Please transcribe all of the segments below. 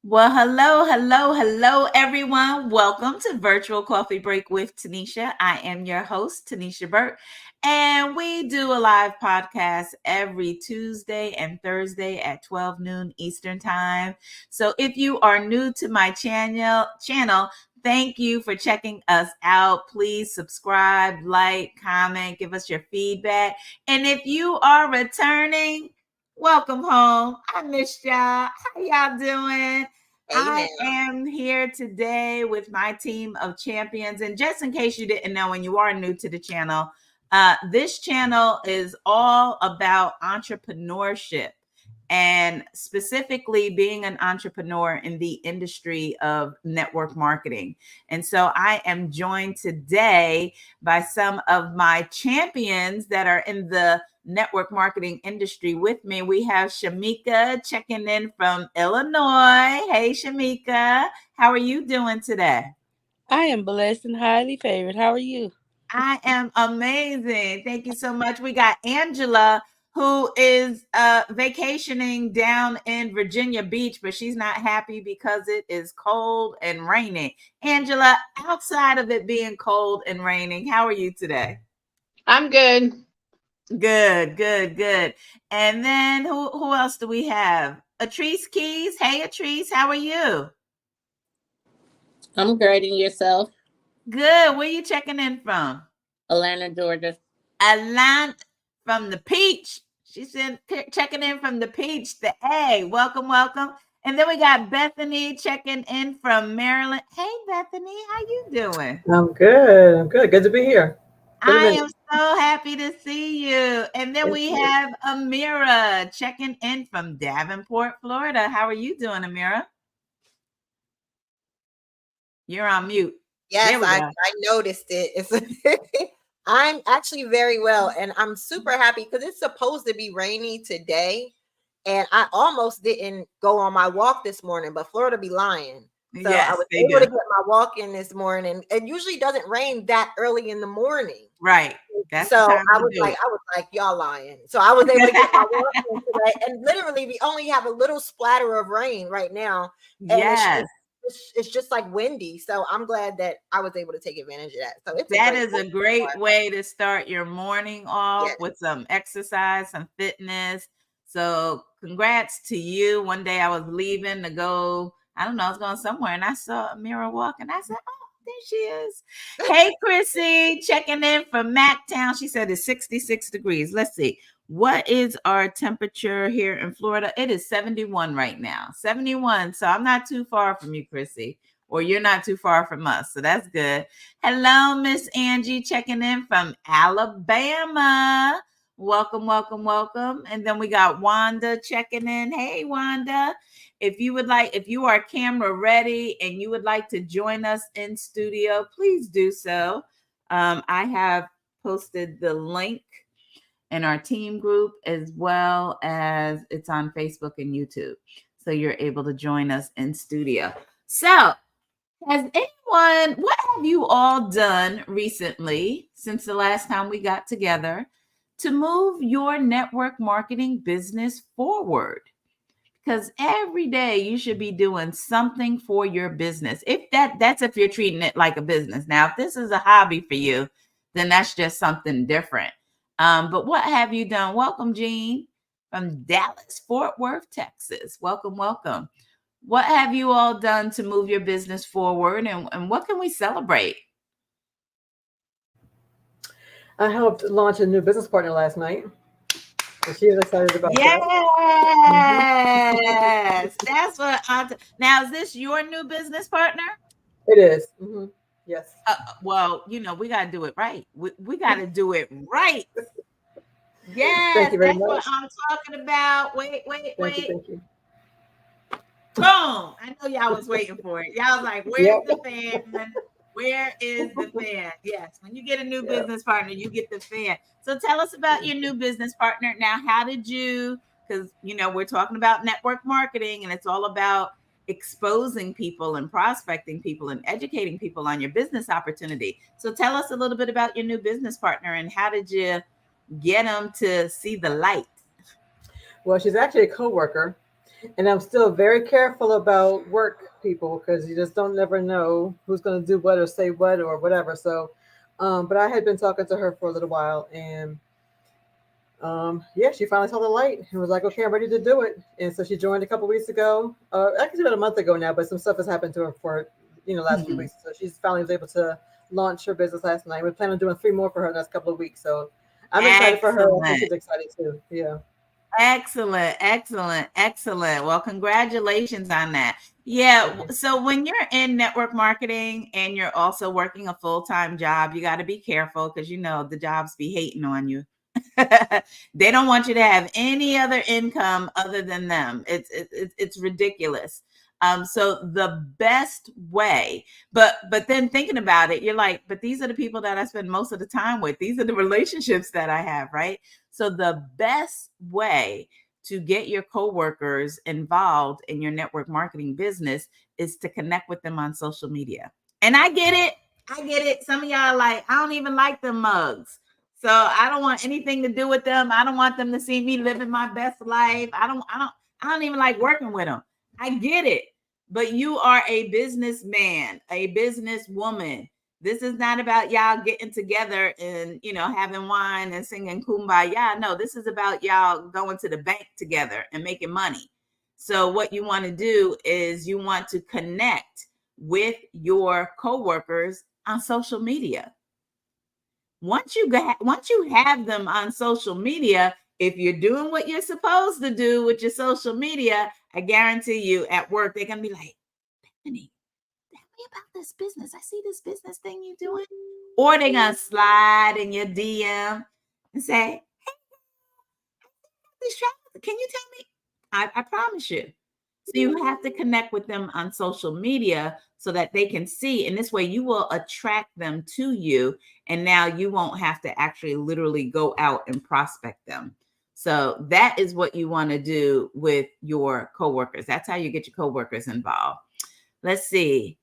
Well, hello, everyone. Welcome to Virtual Coffee Break with Tanisha. I am your host, Tanisha Burt, and we do a live podcast every Tuesday and Thursday at 12 noon Eastern Time. So if you are new to my channel, thank you for checking us out. Please subscribe, like, comment, give us your feedback. And if you are returning, welcome home. I missed y'all. How y'all doing? I Amen. am here today with my team of champions. And just in case you didn't know, and you are new to the channel, this channel is all about entrepreneurship and specifically being an entrepreneur in the industry of network marketing. And so I am joined today by some of my champions that are in the network marketing industry with me. We have Shamika checking in from Illinois. Hey, Shamika, how are you doing today? I am blessed and highly favored. How are you? I am amazing. Thank you so much. We got Angela, who is vacationing down in Virginia Beach, but she's not happy because it is cold and raining. Angela, outside of it being cold and raining, how are you today? I'm good. Good. And then who else do we have? Atrice Keys. Hey, Atrice, how are you? I'm great, and yourself? Good. Where you checking in from? Atlanta, Georgia. Atlanta from the Peach. She said checking in from the Peach, the A. Welcome. And then we got Bethany checking in from Maryland. Hey, Bethany, how you doing? I'm good. I'm good. Good to be here. I am so happy to see you. And then Thank we you. have Amira checking in from Davenport, Florida. How are you doing, Amira? You're on mute. There Yes, we I, go. I noticed it. I'm actually very well, and I'm super happy because it's supposed to be rainy today. And I almost didn't go on my walk this morning, but Florida be lying. So I Yes, was they able do. to get my walk in this morning. It usually doesn't rain that early in the morning. Right. That's So the time I to was do like, y'all lying. So I was able to get my walk in today. And literally, we only have a little splatter of rain right now. And Yes. it's just like windy. So I'm glad that I was able to take advantage of that. So it's a That great is a great way to start your morning off yes. with some exercise, some fitness. So, congrats to you. One day I was leaving to go, I don't know, I was going somewhere and I saw Amira walking. I said, oh, there she is. Hey, Chrissy, checking in from Mactown. She said it's 66 degrees. Let's see. What is our temperature here in Florida? It is 71 right now. 71. So, I'm not too far from you, Chrissy, or you're not too far from us. So, that's good. Hello, Miss Angie, checking in from Alabama. Welcome. And then we got Wanda checking in. Hey, Wanda. If you are camera ready and you would like to join us in studio, please do so. I have posted the link in our team group as well as it's on Facebook and YouTube. So you're able to join us in studio. So, what have you all done recently since the last time we got together to move your network marketing business forward? Because every day you should be doing something for your business. That's if you're treating it like a business. Now, if this is a hobby for you, then that's just something different. But what have you done? Welcome, Jean, from Dallas, Fort Worth, Texas. Welcome. What have you all done to move your business forward, and what can we celebrate? I helped launch a new business partner last night. And she is excited about that. Yes, that's what now is this your new business partner? It is. Yes. Well, we got to do it right. We got to do it right. Thank Yes, you very that's what much. I'm talking about. Wait. Thank you. Boom. I know y'all was waiting for it. Y'all was like, where's Yep. the fan? Where is the fan? Yes, when you get a new Yep. business partner, you get the fan. So tell us about your new business partner. Now, how did you, because, we're talking about network marketing and it's all about exposing people and prospecting people and educating people on your business opportunity. So tell us a little bit about your new business partner and how did you get them to see the light? Well, she's actually a coworker, And I'm still very careful about work people because you just don't never know who's going to do what or say what or whatever. So, but I had been talking to her for a little while, and yeah, she finally saw the light and was like, "Okay, I'm ready to do it." And so she joined a couple weeks ago. Actually, about a month ago now, but some stuff has happened to her for last few Mhm. weeks. So she's finally was able to launch her business last night. We're planning on doing 3 more for her the next couple of weeks. So I'm excited for her. I think Excellent. she's excited too. Yeah. Excellent, excellent, excellent. Well, congratulations on that. Yeah. So when you're in network marketing and you're also working a full-time job, you got to be careful because the jobs be hating on you. They don't want you to have any other income other than them. It's ridiculous. So the best way, but then thinking about it, you're like, but these are the people that I spend most of the time with. These are the relationships that I have, right? So the best way to get your coworkers involved in your network marketing business is to connect with them on social media. And I get it. I get it. Some of y'all are like, I don't even like them mugs. So I don't want anything to do with them. I don't want them to see me living my best life. I don't even like working with them. I get it. But you are a businessman, a businesswoman. This is not about y'all getting together and having wine and singing kumbaya. No, this is about y'all going to the bank together and making money. So what you want to do is you want to connect with your coworkers on social media. Once you have them on social media, if you're doing what you're supposed to do with your social media, I guarantee you at work they're gonna be like, Bethany, tell me about this business. I see this business thing you're doing. Or they're gonna slide in your DM and say, can you tell me? I promise you. So you have to connect with them on social media so that they can see. And this way you will attract them to you. And now you won't have to actually literally go out and prospect them. So that is what you want to do with your coworkers. That's how you get your coworkers involved. Let's see.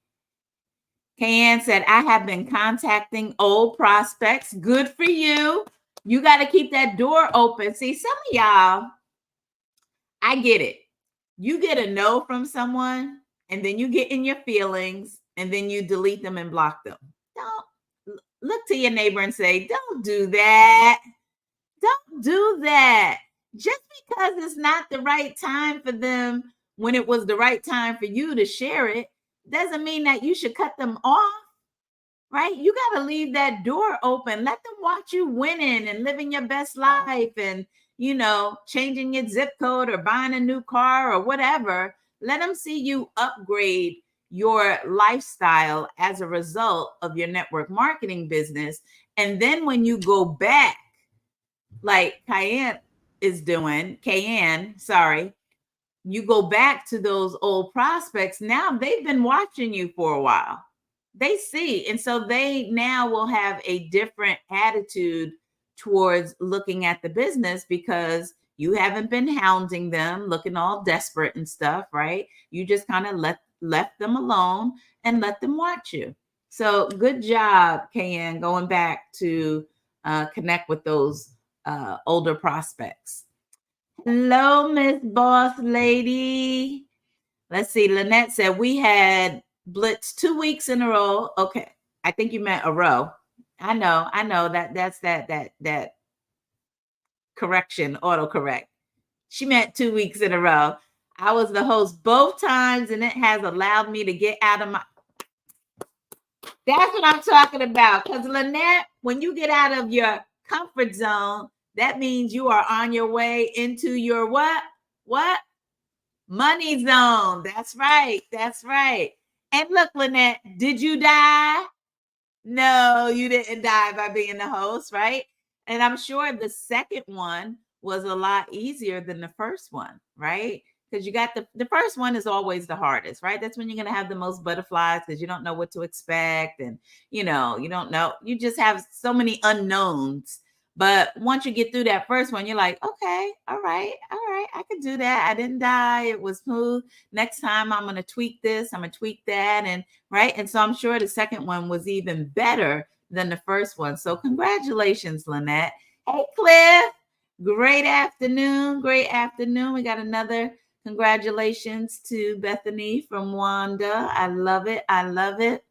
Kayanne said, I have been contacting old prospects. Good for you. You got to keep that door open. See, some of y'all, I get it. You get a no from someone and then you get in your feelings and then you delete them and block them. Don't look to your neighbor and say, don't do that. Don't do that. Just because it's not the right time for them when it was the right time for you to share it doesn't mean that you should cut them off. Right? You got to leave that door open. Let them watch you winning and living your best life and, changing your zip code or buying a new car or whatever. Let them see you upgrade your lifestyle as a result of your network marketing business. And then when you go back, like Kayanne, sorry, you go back to those old prospects. Now they've been watching you for a while. They see. And so they now will have a different attitude towards looking at the business because you haven't been hounding them, looking all desperate and stuff, right? You just kind of left them alone and let them watch you. So good job, Kayanne, going back to connect with those older prospects. Hello, Miss Boss Lady. Let's see. Lynette said we had blitz 2 weeks in a row. Okay. I think you meant a row. I know that's that correction, autocorrect. She meant 2 weeks in a row. I was the host both times, and it has allowed me to get out of my. That's what I'm talking about. Because Lynette, when you get out of your comfort zone, that means you are on your way into your what? What? Money zone. That's right. That's right. And look, Lynette, did you die? No, you didn't die by being the host, right? And I'm sure the second one was a lot easier than the first one, right? Because you got the first one is always the hardest, right? That's when you're going to have the most butterflies because you don't know what to expect. And, you don't know. You just have so many unknowns. But once you get through that first one, you're like, okay, all right, I could do that. I didn't die. It was smooth. Next time I'm going to tweak this. I'm going to tweak that. And right. And so I'm sure the second one was even better than the first one. So congratulations, Lynette. Hey, Cliff. Great afternoon. Great afternoon. We got another Congratulations to Bethany from Wanda. I love it. I love it.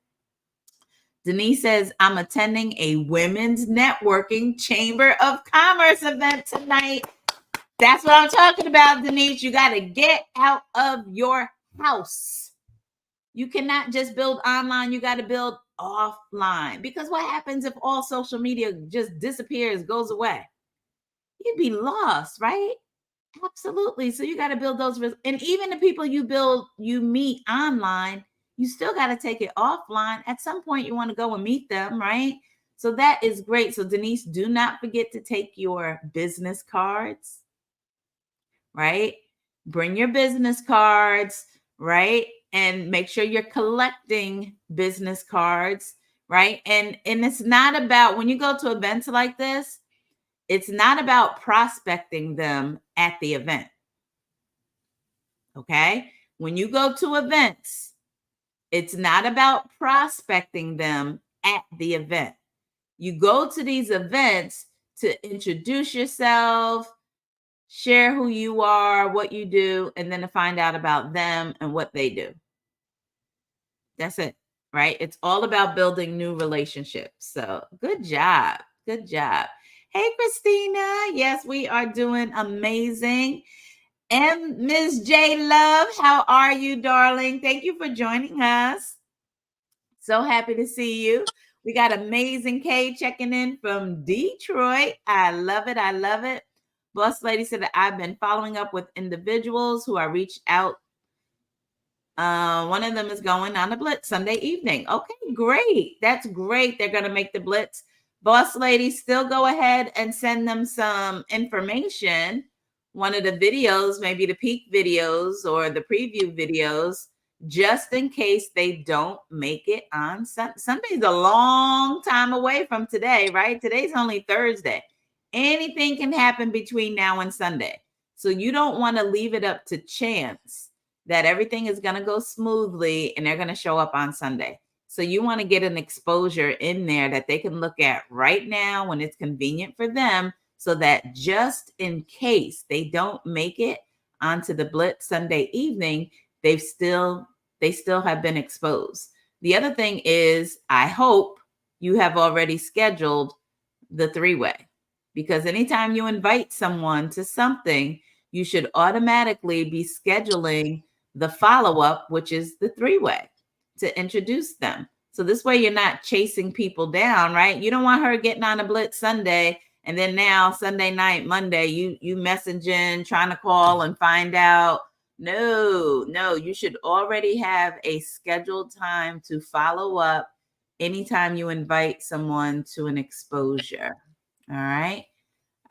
Denise says, I'm attending a women's networking Chamber of Commerce event tonight. That's what I'm talking about, Denise. You got to get out of your house. You cannot just build online. You got to build offline. Because what happens if all social media just disappears, goes away? You'd be lost, right? Absolutely. So you got to build those. And even the people you meet online, you still got to take it offline. At some point, you want to go and meet them, right? So that is great. So Denise, do not forget to take your business cards, right? Bring your business cards, right? And make sure you're collecting business cards, right? And it's not about, when you go to events like this, it's not about prospecting them at the event. Okay? When you go to events, it's not about prospecting them at the event. You go to these events to introduce yourself, share who you are, what you do, and then to find out about them and what they do. That's it, right? It's all about building new relationships. So good job. Good job. Hey, Christina. Yes, we are doing amazing. And Ms. J Love, how are you, darling? Thank you for joining us. So happy to see you. We got Amazing K checking in from Detroit. I love it. I love it. Boss Lady said that I've been following up with individuals who I reached out. One of them is going on a blitz Sunday evening. Okay, great. That's great. They're going to make the blitz. Boss Lady, still go ahead and send them some information. One of the videos, maybe the peak videos or the preview videos, just in case they don't make it on Sunday. Sunday's a long time away from today, right? Today's only Thursday. Anything can happen between now and Sunday. So you don't want to leave it up to chance that everything is going to go smoothly and they're going to show up on Sunday. So you want to get an exposure in there that they can look at right now when it's convenient for them, so that just in case they don't make it onto the blitz Sunday evening, they still have been exposed. The other thing is, I hope you have already scheduled the three-way, because anytime you invite someone to something, you should automatically be scheduling the follow-up, which is the three-way, to introduce them. So this way you're not chasing people down, right? You don't want her getting on a blitz Sunday and then now Sunday night, Monday, you messaging, trying to call and find out. No, you should already have a scheduled time to follow up anytime you invite someone to an exposure. All right.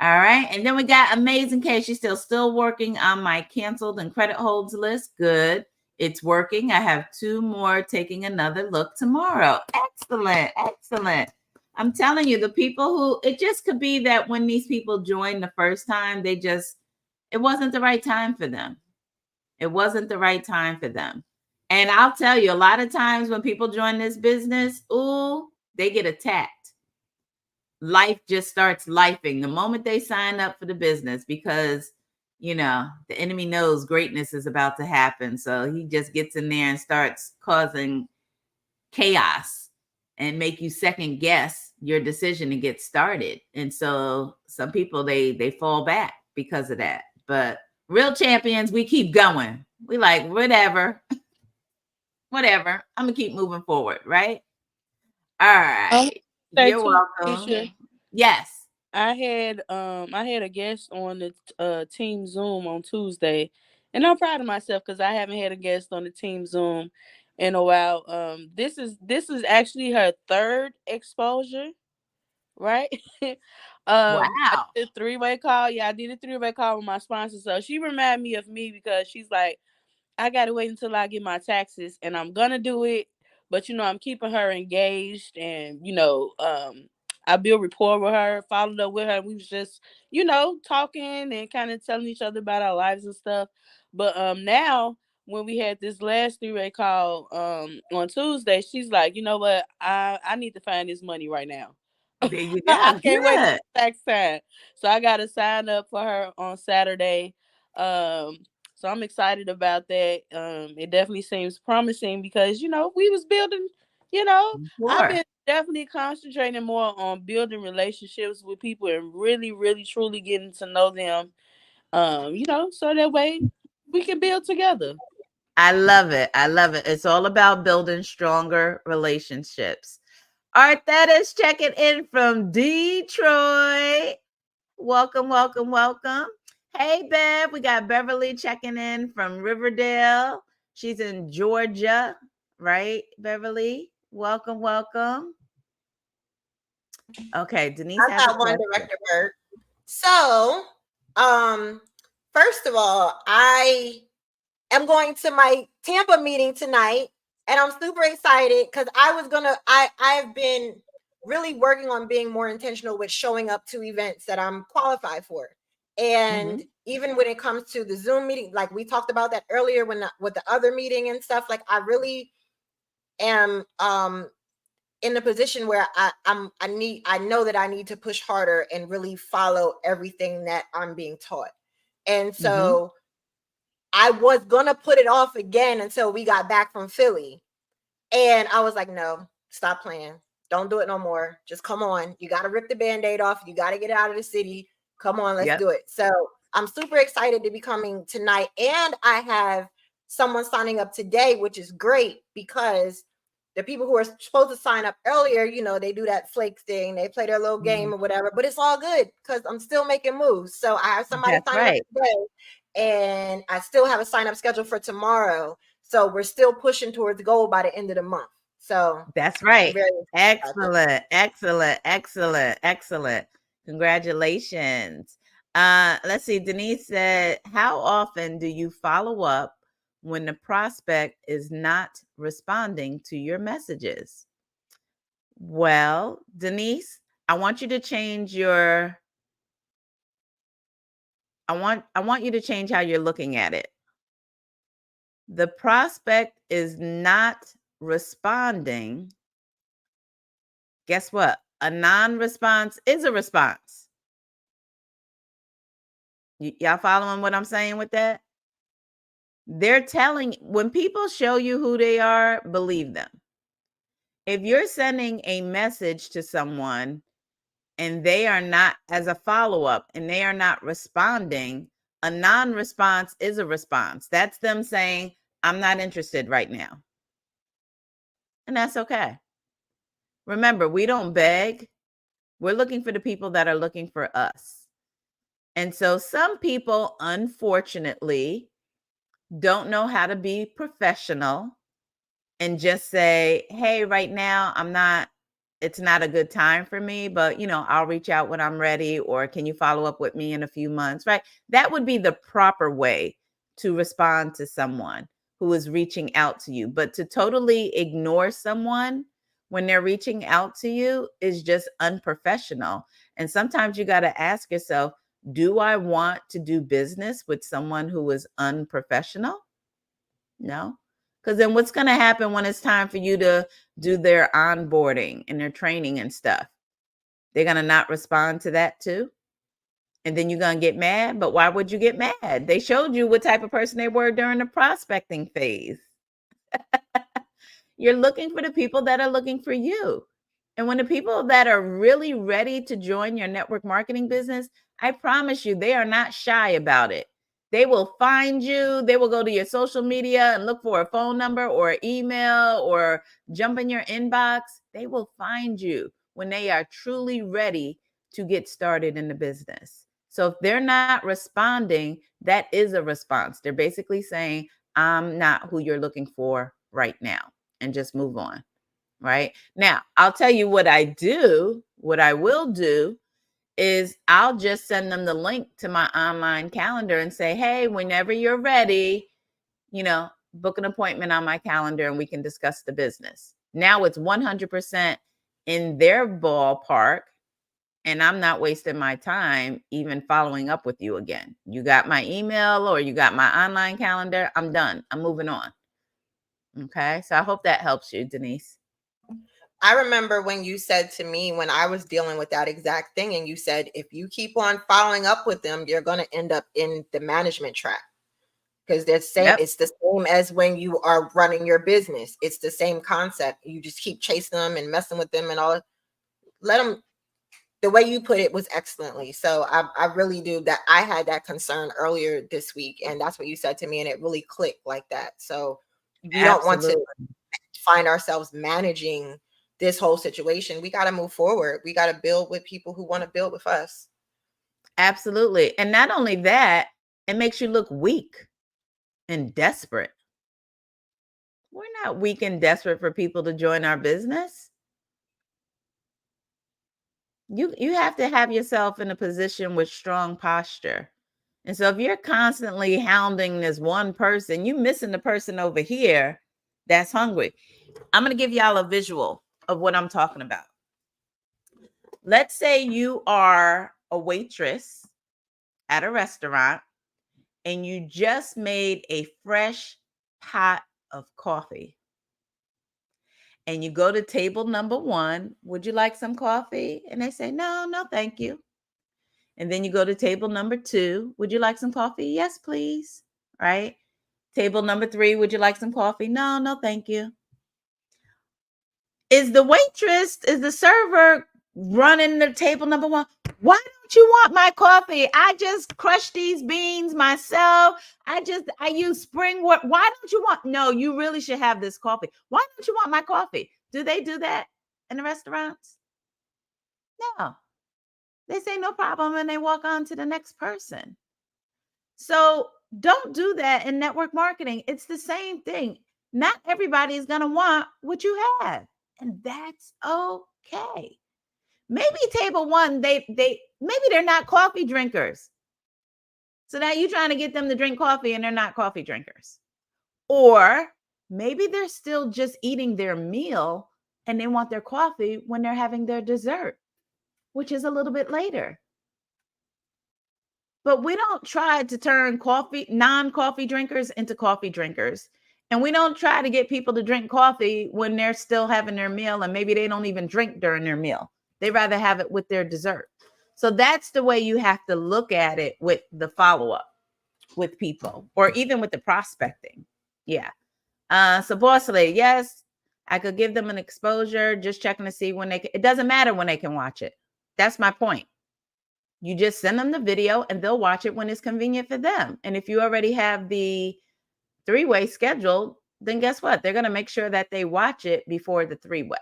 All right. And then we got Amazing K. She's still working on my canceled and credit holds list. Good. It's working. I have 2 more taking another look tomorrow. Excellent. Excellent. I'm telling you, the people who, it just could be that when these people joined the first time, it wasn't the right time for them. It wasn't the right time for them. And I'll tell you, a lot of times when people join this business, they get attacked. Life just starts lifing the moment they sign up for the business, because the enemy knows greatness is about to happen. So he just gets in there and starts causing chaos and make you second guess your decision to get started. And so some people, they fall back because of that. But real champions, we keep going. We like, whatever. I'm gonna keep moving forward, right? All right. You're welcome. Tanisha, Yes. I had a guest on the team Zoom on Tuesday, and I'm proud of myself because I haven't had a guest on the team Zoom in a while. This is actually her 3rd exposure, right? I Wow. did a 3-way call. Yeah, I did a 3-way call with my sponsor. So she reminded me of me because she's like, I gotta wait until I get my taxes, and I'm gonna do it. But I'm keeping her engaged, and I built rapport with her, followed up with her. We was just, talking and kind of telling each other about our lives and stuff. But now when we had this last 3-way call on Tuesday, she's like, you know what, I need to find this money right now. There you I go. can't wait till Good. tax time. So I got to sign up for her on Saturday. So I'm excited about that. It definitely seems promising because, we was building, I've Sure. been definitely concentrating more on building relationships with people and really, really, truly getting to know them. So that way we can build together. I love it. I love it. It's all about building stronger relationships. All right, that is checking in from Detroit. Welcome, welcome, welcome. Hey, Bev. We got Beverly checking in from Riverdale. She's in Georgia, right, Beverly? Welcome, welcome. Okay, Denise I has a got one question. director bird. So, first of all, I am going to my Tampa meeting tonight, and I'm super excited because I've been really working on being more intentional with showing up to events that I'm qualified for. And even when it comes to the Zoom meeting, like we talked about that earlier with the other meeting and stuff, like I really am in a position where I know that I need to push harder and really follow everything that I'm being taught. And so I was gonna put it off again until we got back from Philly. And I was like, no, stop playing. Don't do it no more. Just come on. You got to rip the Band-Aid off. You got to get out of the city. Come on, let's Yep. do it. So I'm super excited to be coming tonight. And I have someone signing up today, which is great because the people who are supposed to sign up earlier, they do that flake thing. They play their little game or whatever, but it's all good because I'm still making moves. So I have somebody That's signing up right. today, and I still have a sign up schedule for tomorrow. So we're still pushing towards the goal by the end of the month. So That's I'm right. very excited about that. Excellent. Excellent. Excellent. Excellent. Congratulations. Let's see. Denise said, how often do you follow up when the prospect is not responding to your messages? Well, Denise, I want you to change your I want you to change how you're looking at it. The prospect is not responding. Guess what? A non-response is a response. Y'all following what I'm saying with that? They're telling when people show you who they are, believe them. If you're sending a message to someone and they are not, as a follow-up, and they are not responding, a non-response is a response. That's them saying, I'm not interested right now. And that's okay. Remember, we don't beg. We're looking for the people that are looking for us. And so some people, unfortunately, don't know how to be professional and just say, hey, right now, it's not a good time for me, but I'll reach out when I'm ready, or can you follow up with me in a few months, right? That would be the proper way to respond to someone who is reaching out to you. But to totally ignore someone when they're reaching out to you is just unprofessional. And sometimes you got to ask yourself, do I want to do business with someone who is unprofessional? No. Because then what's going to happen when it's time for you to do their onboarding and their training and stuff? They're going to not respond to that too. And then you're going to get mad. But why would you get mad? They showed you what type of person they were during the prospecting phase. You're looking for the people that are looking for you. And when the people that are really ready to join your network marketing business, I promise you, they are not shy about it. They will find you. They will go to your social media and look for a phone number or email or jump in your inbox. They will find you when they are truly ready to get started in the business. So if they're not responding, that is a response. They're basically saying, I'm not who you're looking for right now, and just move on. Right now, I'll tell you what I do. What I will do is I'll just send them the link to my online calendar and say, hey, whenever you're ready, book an appointment on my calendar and we can discuss the business. Now it's 100% in their ballpark, and I'm not wasting my time even following up with you again. You got my email or you got my online calendar. I'm done. I'm moving on. Okay. So I hope that helps you, Denise. I remember when you said to me when I was dealing with that exact thing, and you said, if you keep on following up with them, you're going to end up in the management trap. because Yep. it's the same as when you are running your business. It's the same concept. You just keep chasing them and messing with them and all. Let them. The way you put it was excellently. So I really do that. I had that concern earlier this week, and that's what you said to me, and it really clicked like that. So we don't want to Absolutely. find ourselves managing this whole situation. We got to move forward. We got to build with people who want to build with us. Absolutely. And not only that, it makes you look weak and desperate. We're not weak and desperate for people to join our business. You have to have yourself in a position with strong posture. And so if you're constantly hounding this one person, you missing the person over here that's hungry. I'm going to give y'all a visual of what I'm talking about. Let's say you are a waitress at a restaurant and you just made a fresh pot of coffee. And you go to table number 1, would you like some coffee? And they say, no, thank you. And then you go to table number 2, would you like some coffee? Yes, please. Right? Table number 3, would you like some coffee? No, thank you. Is the server running the table number 1? Why don't you want my coffee? I just crushed these beans myself. I use spring water. Why don't you want? No, you really should have this coffee. Why don't you want my coffee? Do they do that in the restaurants? No. They say no problem and they walk on to the next person. So don't do that in network marketing. It's the same thing. Not everybody is going to want what you have, and that's okay. Maybe table 1, maybe they're not coffee drinkers. So now you're trying to get them to drink coffee and they're not coffee drinkers. Or maybe they're still just eating their meal and they want their coffee when they're having their dessert, which is a little bit later. But we don't try to turn non-coffee drinkers into coffee drinkers. And we don't try to get people to drink coffee when they're still having their meal and maybe they don't even drink during their meal. They rather have it with their dessert. So that's the way you have to look at it with the follow-up with people or even with the prospecting. Yeah. So Boss Lady, yes, I could give them an exposure, just checking to see when it doesn't matter when they can watch it. That's my point. You just send them the video and they'll watch it when it's convenient for them. And if you already have the 3-way scheduled, then guess what? They're going to make sure that they watch it before the 3-way.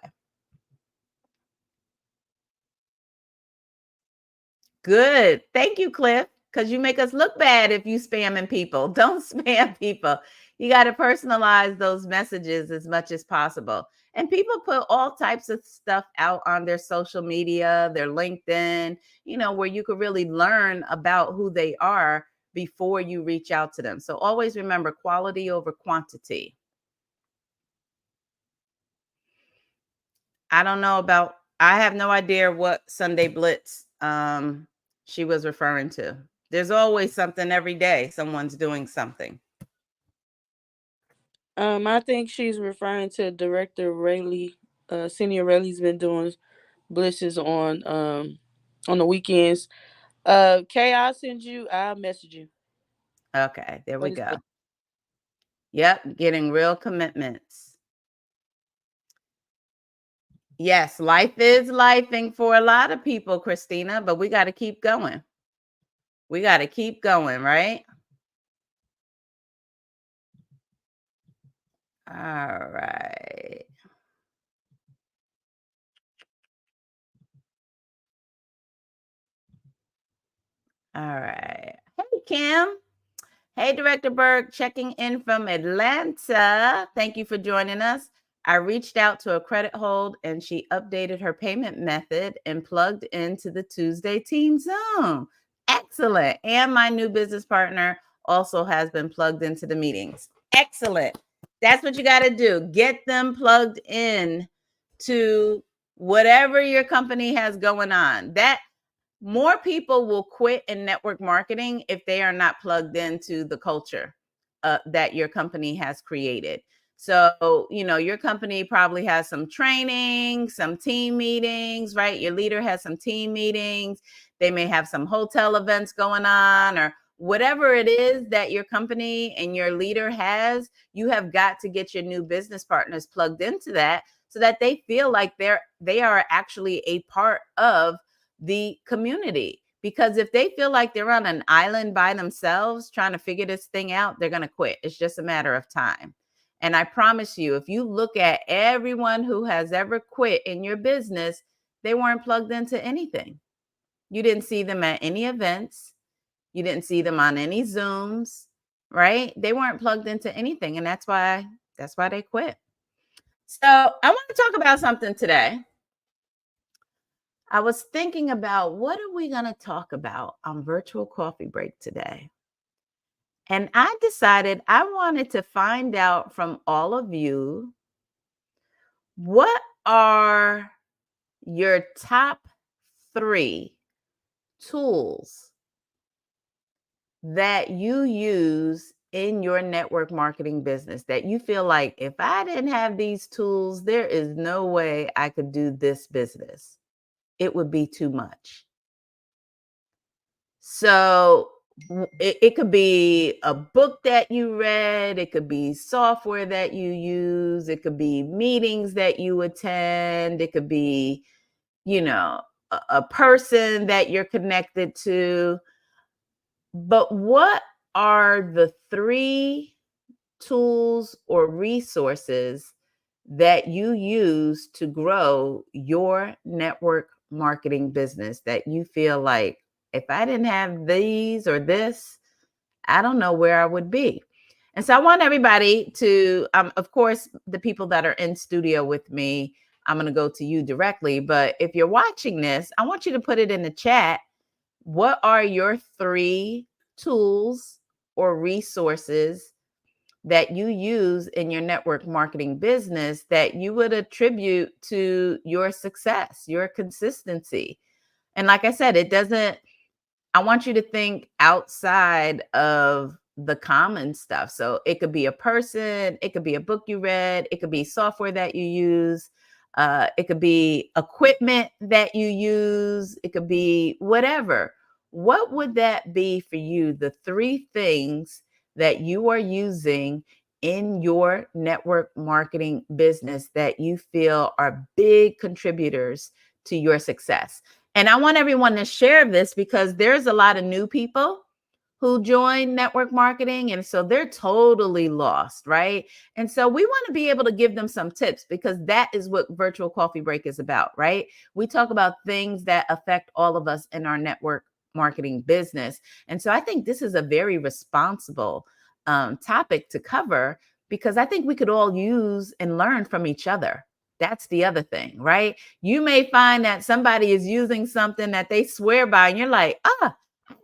Good. Thank you, Cliff, because you make us look bad if you spamming people. Don't spam people. You got to personalize those messages as much as possible. And people put all types of stuff out on their social media, their LinkedIn, where you could really learn about who they are before you reach out to them. So always remember quality over quantity. I have no idea what Sunday Blitz she was referring to. There's always something every day. Someone's doing something. I think she's referring to Director Rayleigh. Senior Rayleigh's been doing blitzes on the weekends. Kay, I'll message you. Okay, there we go. Yep, getting real commitments. Yes, life is lifing for a lot of people, Christina, but we got to keep going. We got to keep going, right? All right. All right. Hey, Kim. Hey, Director Berg, checking in from Atlanta. Thank you for joining us. I reached out to a credit hold and she updated her payment method and plugged into the Tuesday Team Zoom. Excellent. And my new business partner also has been plugged into the meetings. Excellent. That's what you got to do. Get them plugged in to whatever your company has going on. That more people will quit in network marketing if they are not plugged into the culture that your company has created. So, your company probably has some training, some team meetings, right? Your leader has some team meetings. They may have some hotel events going on or whatever it is that your company and your leader has, you have got to get your new business partners plugged into that so that they feel like they are actually a part of the community. Because if they feel like they're on an island by themselves trying to figure this thing out, they're going to quit. It's just a matter of time. And I promise you, if you look at everyone who has ever quit in your business, they weren't plugged into anything. You didn't see them at any events. You didn't see them on any Zooms, right? They weren't plugged into anything. And that's why they quit. So I want to talk about something today. I was thinking about what are we going to talk about on Virtual Coffee Break today? And I decided I wanted to find out from all of you, what are your top 3 tools that you use in your network marketing business that you feel like, if I didn't have these tools, there is no way I could do this business. It would be too much. So it could be a book that you read. It could be software that you use. It could be meetings that you attend. It could be, a person that you're connected to. But what are the 3 tools or resources that you use to grow your network marketing business that you feel like, if I didn't have these or this, I don't know where I would be? And so I want everybody to, of course, the people that are in studio with me, I'm going to go to you directly. But if you're watching this, I want you to put it in the chat. What are your 3 tools or resources that you use in your network marketing business that you would attribute to your success, your consistency? And like I said, I want you to think outside of the common stuff. So it could be a person, it could be a book you read, it could be software that you use, it could be equipment that you use, it could be whatever. What would that be for you? The 3 things that you are using in your network marketing business that you feel are big contributors to your success. And I want everyone to share this because there's a lot of new people who join network marketing. And so they're totally lost, right? And so we want to be able to give them some tips because that is what Virtual Coffee Break is about, right? We talk about things that affect all of us in our network marketing business. And so I think this is a very responsible topic to cover because I think we could all use and learn from each other. That's the other thing, right? You may find that somebody is using something that they swear by, and you're like, I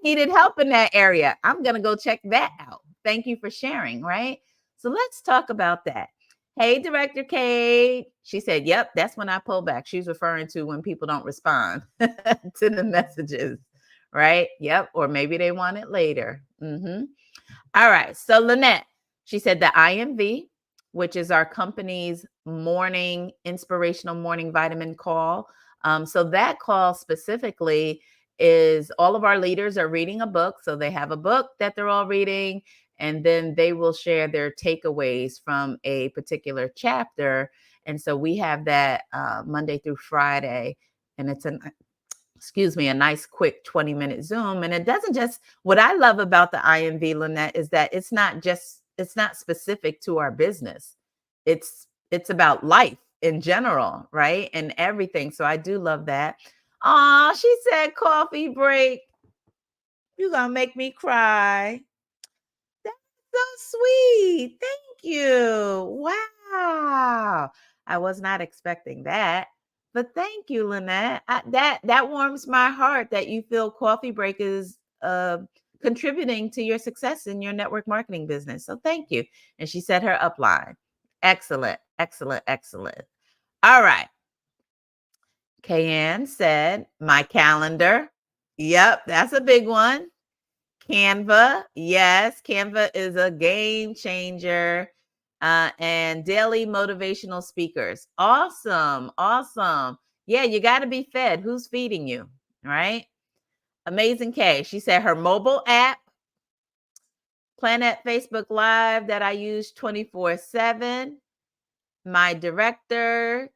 needed help in that area. I'm going to go check that out. Thank you for sharing, right? So let's talk about that. Hey, Director Kate. She said, yep, that's when I pull back. She's referring to when people don't respond to the messages, right? Yep. Or maybe they want it later. All right. So Lynette, she said the IMV, which is our company's morning inspirational morning vitamin call. So that call specifically is all of our leaders are reading a book. So they have a book that they're all reading, and then they will share their takeaways from a particular chapter. And so we have that Monday through Friday, and it's a nice quick 20-minute Zoom. And it doesn't just, what I love about the IMV, Lynette, is that it's not specific to our business. It's about life in general, right? And everything. So I do love that. Oh, she said coffee break. You're going to make me cry. That's so sweet. Thank you. Wow. I was not expecting that. But thank you, Lynette. That warms my heart that you feel Coffee Break is contributing to your success in your network marketing business. So thank you. And she said her upline. Excellent, excellent, excellent. All right. Kayanne said, my calendar. Yep, that's a big one. Canva. Yes, Canva is a game changer. And daily motivational speakers. Awesome. Awesome. Yeah, you got to be fed. Who's feeding you? Right? Amazing K. She said her mobile app. Planet Facebook Live that I use 24/7. My director,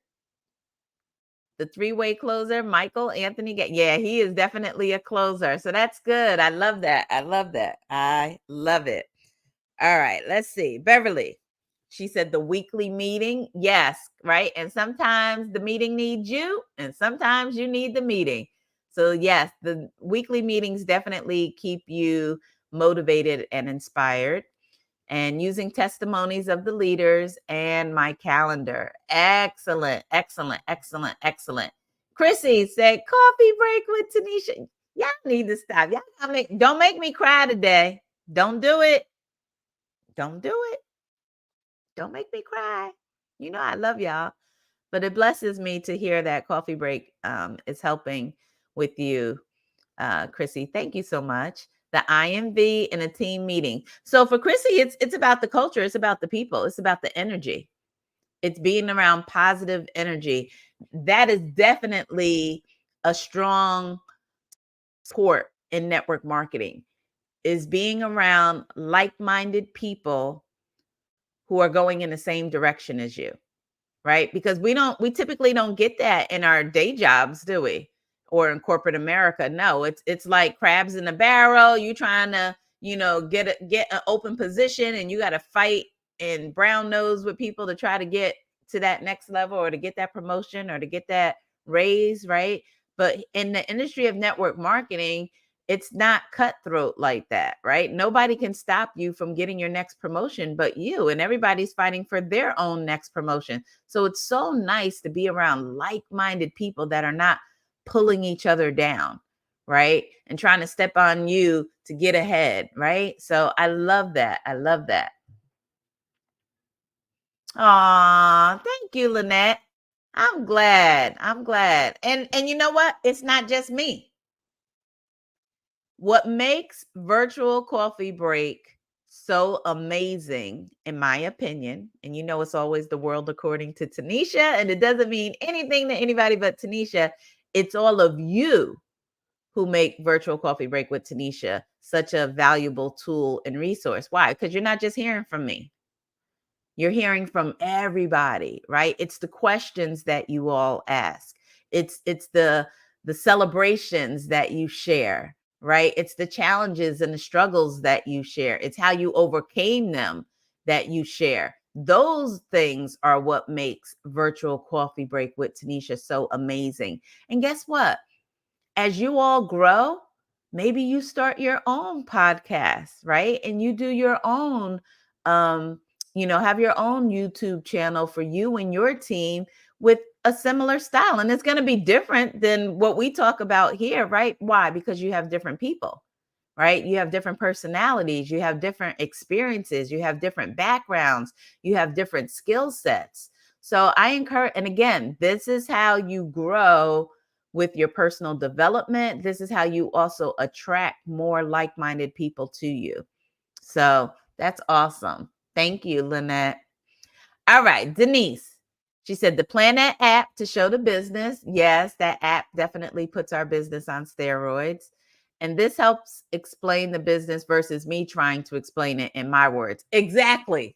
the three-way closer, Michael Anthony. Yeah, he is definitely a closer. So that's good. I love that. I love that. I love it. All right, let's see. Beverly, she said the weekly meeting. Yes, right. And sometimes the meeting needs you, and sometimes you need the meeting. So, yes, the weekly meetings definitely keep you motivated and inspired. And using testimonies of the leaders and my calendar. Excellent, excellent, excellent, excellent. Chrissy said, coffee break with Tanisha. Y'all need to stop. Y'all don't make me cry today. Don't do it. Don't do it. Don't make me cry. You know I love y'all. But it blesses me to hear that coffee break is helping with you, Chrissy. Thank you so much. The IMV in a team meeting. So for Chrissy, it's about the culture. It's about the people. It's about the energy. It's being around positive energy. That is definitely a strong support in network marketing, is being around like-minded people who are going in the same direction as you, right? Because we typically don't get that in our day jobs, do we? Or in corporate America. No, it's like crabs in a barrel. You trying to, get an open position, and you got to fight and brown nose with people to try to get to that next level, or to get that promotion, or to get that raise, right? But in the industry of network marketing, it's not cutthroat like that, right? Nobody can stop you from getting your next promotion but you, and everybody's fighting for their own next promotion. So it's so nice to be around like-minded people that are not pulling each other down, right? And trying to step on you to get ahead, right? So I love that. I love that. Aw, thank you, Lynette. I'm glad. I'm glad. And you know what? It's not just me. What makes virtual coffee break so amazing, in my opinion, and it's always the world according to Tanisha, and it doesn't mean anything to anybody but Tanisha. It's all of you who make virtual coffee break with Tanisha such a valuable tool and resource. Why? Because you're not just hearing from me. You're hearing from everybody, right? It's the questions that you all ask. It's the celebrations that you share, right? It's the challenges and the struggles that you share. It's how you overcame them that you share. Those things are what makes virtual coffee break with Tanisha so amazing. And guess what? As you all grow, maybe you start your own podcast, right? And you do your own, have your own YouTube channel for you and your team with a similar style. And it's going to be different than what we talk about here, right? Why? Because you have different people, right? You have different personalities, you have different experiences, you have different backgrounds, you have different skill sets. So I encourage, and again, this is how you grow with your personal development. This is how you also attract more like-minded people to you. So that's awesome. Thank you, Lynette. All right, Denise. She said the Planet app to show the business. Yes, that app definitely puts our business on steroids. And this helps explain the business versus me trying to explain it in my words. Exactly.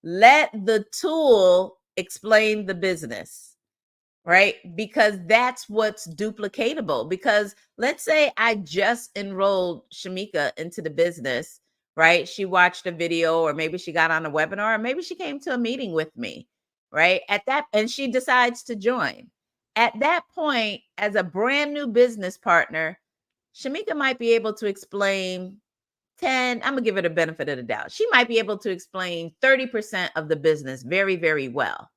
Let the tool explain the business, right? Because that's what's duplicatable. Because let's say I just enrolled Shamika into the business, right? She watched a video, or maybe she got on a webinar, or maybe she came to a meeting with me, right? And she decides to join. At that point, as a brand new business partner, Shamika might be able to explain 10, I'm gonna give it a benefit of the doubt. She might be able to explain 30% of the business very, very well.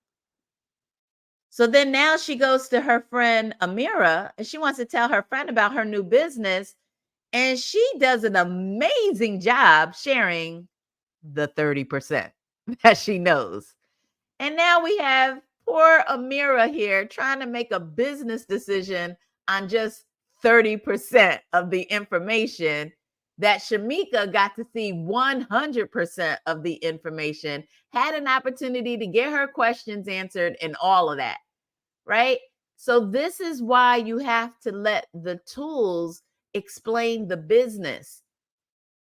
So then now she goes to her friend Amira, and she wants to tell her friend about her new business. And she does an amazing job sharing the 30% that she knows. And now we have poor Amira here trying to make a business decision on just 30% of the information that Shamika got to see 100% of the information, had an opportunity to get her questions answered and all of that, right? So this is why you have to let the tools explain the business.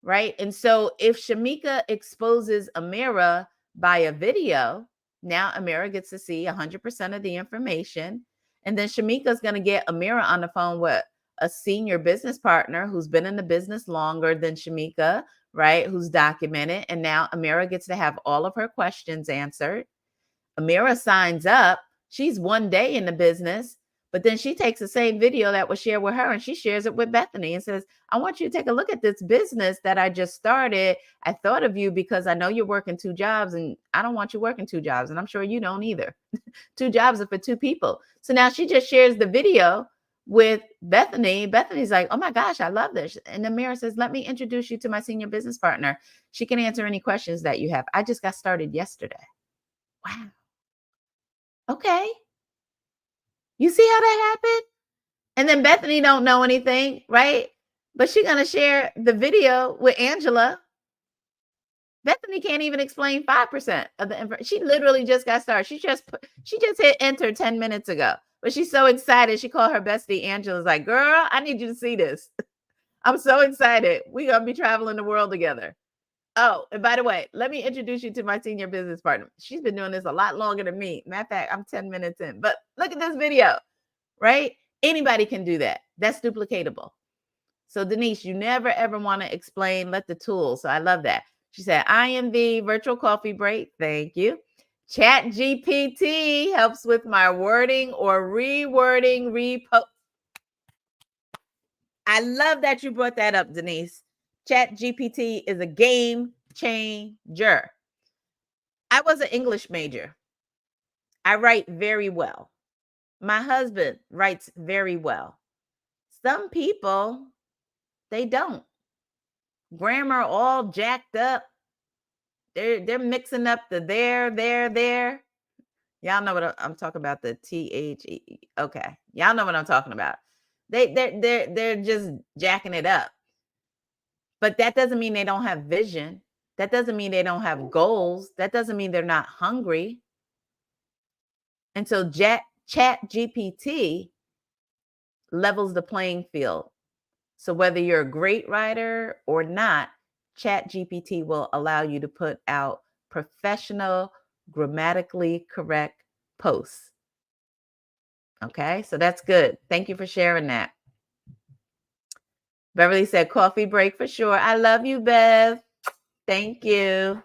right? And so if Shamika exposes Amira by a video, now Amira gets to see 100% of the information. And then Shamika's going to get Amira on the phone with a senior business partner who's been in the business longer than Shamika, right? Who's documented. And now Amira gets to have all of her questions answered. Amira signs up. She's 1 day in the business, but then she takes the same video that was shared with her and she shares it with Bethany and says, I want you to take a look at this business that I just started. I thought of you because I know you're working 2 jobs and I don't want you working 2 jobs. And I'm sure you don't either. 2 jobs are for 2 people. So now she just shares the video with Bethany. Bethany's like, oh my gosh, I love this. And Amira says, let me introduce you to my senior business partner. She can answer any questions that you have. I just got started yesterday. Wow. Okay. You see how that happened? And then Bethany don't know anything, right? But she's going to share the video with Angela. Bethany can't even explain 5% of the information. She literally just got started. She just hit enter 10 minutes ago. But she's so excited. She called her bestie. Angela's like, girl, I need you to see this. I'm so excited. We're going to be traveling the world together. Oh, and by the way, let me introduce you to my senior business partner. She's been doing this a lot longer than me. Matter of fact, I'm 10 minutes in. But look at this video, right? Anybody can do that. That's duplicatable. So Denise, you never ever want to explain, let the tools. So I love that. She said, IMV, virtual coffee break. Thank you. Chat GPT helps with my wording or rewording, repost. I love that you brought that up, Denise. Chat GPT is a game changer. I was an English major. I write very well. My husband writes very well. Some people, they don't. Grammar all jacked up. They're mixing up the there. Y'all know what I'm talking about, the THE. Okay. Y'all know what I'm talking about. They're just jacking it up. But that doesn't mean they don't have vision. That doesn't mean they don't have goals. That doesn't mean they're not hungry. And so Chat GPT levels the playing field. So whether you're a great writer or not, Chat GPT will allow you to put out professional, grammatically correct posts. Okay, so that's good. Thank you for sharing that. Beverly said, coffee break for sure. I love you, Bev. Thank you.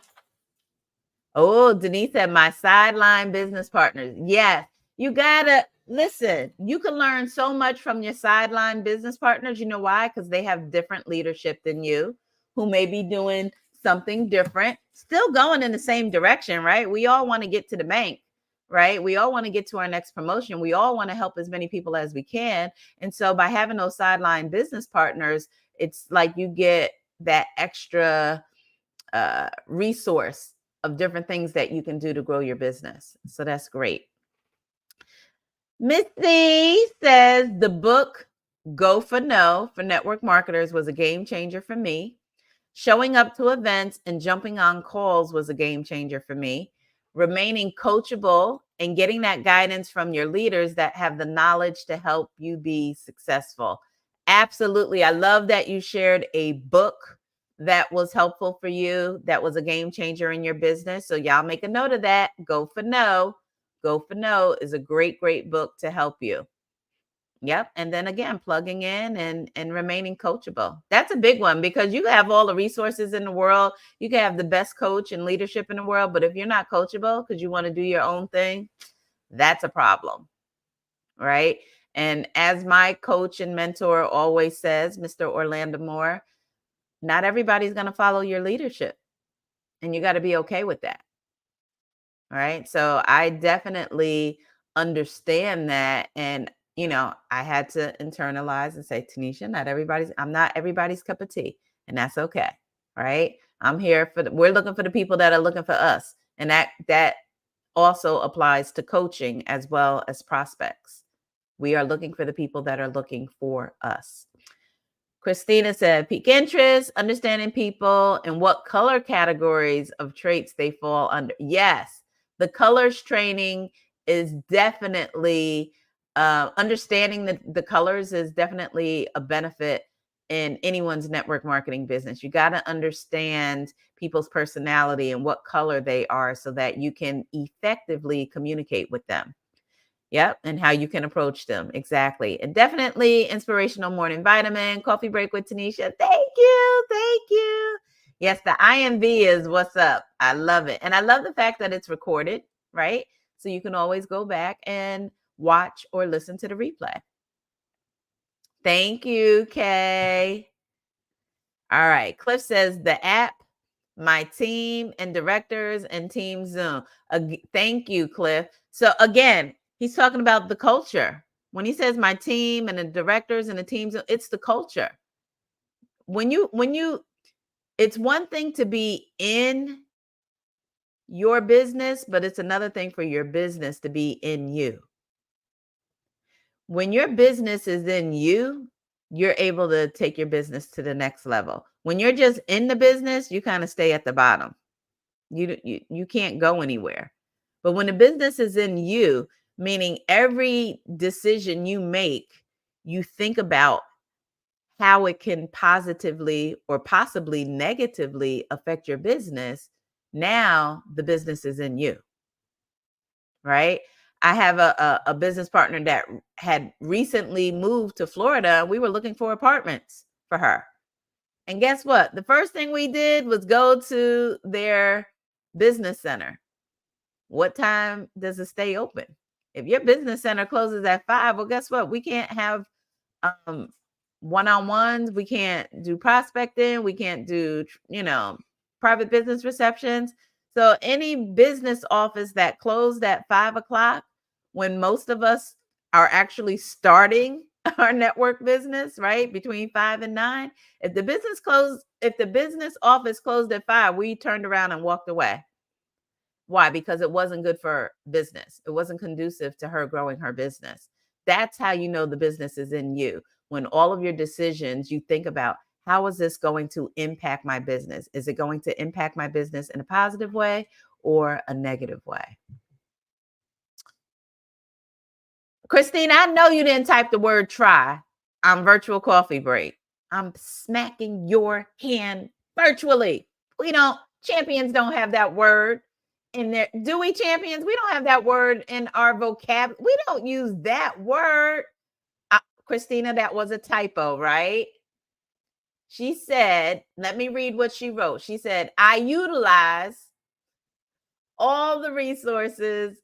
Oh, Denise said, my sideline business partners. Yes, you gotta listen. You can learn so much from your sideline business partners. You know why? Because they have different leadership than you, who may be doing something different, still going in the same direction, right? We all want to get to the bank, right? We all want to get to our next promotion. We all want to help as many people as we can. And so by having those sideline business partners, it's like you get that extra resource of different things that you can do to grow your business. So that's great. Missy says the book Go for No for network marketers was a game changer for me. Showing up to events and jumping on calls was a game changer for me. Remaining coachable and getting that guidance from your leaders that have the knowledge to help you be successful. Absolutely. I love that you shared a book that was helpful for you, that was a game changer in your business. So y'all make a note of that. Go for No. Go for No is a great, great book to help you. Yep. And then again, plugging in and remaining coachable. That's a big one because you have all the resources in the world. You can have the best coach and leadership in the world. But if you're not coachable because you want to do your own thing, that's a problem. Right. And as my coach and mentor always says, Mr. Orlando Moore, not everybody's going to follow your leadership. And you got to be okay with that. All right. So I definitely understand that. And you know, I had to internalize and say, Tanisha, I'm not everybody's cup of tea, and that's okay. Right. I'm here we're looking for the people that are looking for us. And that also applies to coaching as well as prospects. We are looking for the people that are looking for us. Christina said, peak interest, understanding people and what color categories of traits they fall under. Yes, the colors training is definitely understanding the colors is definitely a benefit in anyone's network marketing business. You got to understand people's personality and what color they are so that you can effectively communicate with them. Yep. And how you can approach them. Exactly. And definitely inspirational morning vitamin, coffee break with Tanisha. Thank you. Thank you. Yes, the IMV is what's up. I love it. And I love the fact that it's recorded, right? So you can always go back and watch or listen to the replay. Thank you, Kay. All right. Cliff says the app, my team and directors and team Zoom. Thank you, Cliff. So again, he's talking about the culture. When he says my team and the directors and the teams, it's the culture. When you, it's one thing to be in your business, but it's another thing for your business to be in you. When your business is in you, you're able to take your business to the next level. When you're just in the business, you kind of stay at the bottom. You can't go anywhere. But when the business is in you, meaning every decision you make, you think about how it can positively or possibly negatively affect your business. Now the business is in you, right? I have a business partner that had recently moved to Florida. We were looking for apartments for her. And guess what? The first thing we did was go to their business center. What time does it stay open? If your business center closes at 5, well, guess what? We can't have one-on-ones. We can't do prospecting. We can't do, private business receptions. So any business office that closed at 5 o'clock, when most of us are actually starting our network business, right? Between 5 and 9. If the business office closed at 5, we turned around and walked away. Why? Because it wasn't good for business. It wasn't conducive to her growing her business. That's how you know the business is in you. When all of your decisions, you think about, how is this going to impact my business? Is it going to impact my business in a positive way or a negative way? Christine, I know you didn't type the word try on virtual coffee break. I'm smacking your hand virtually. Champions don't have that word in there. Do we, champions? We don't have that word in our vocabulary. We don't use that word. Christina, that was a typo, right? She said, let me read what she wrote. She said, I utilize all the resources.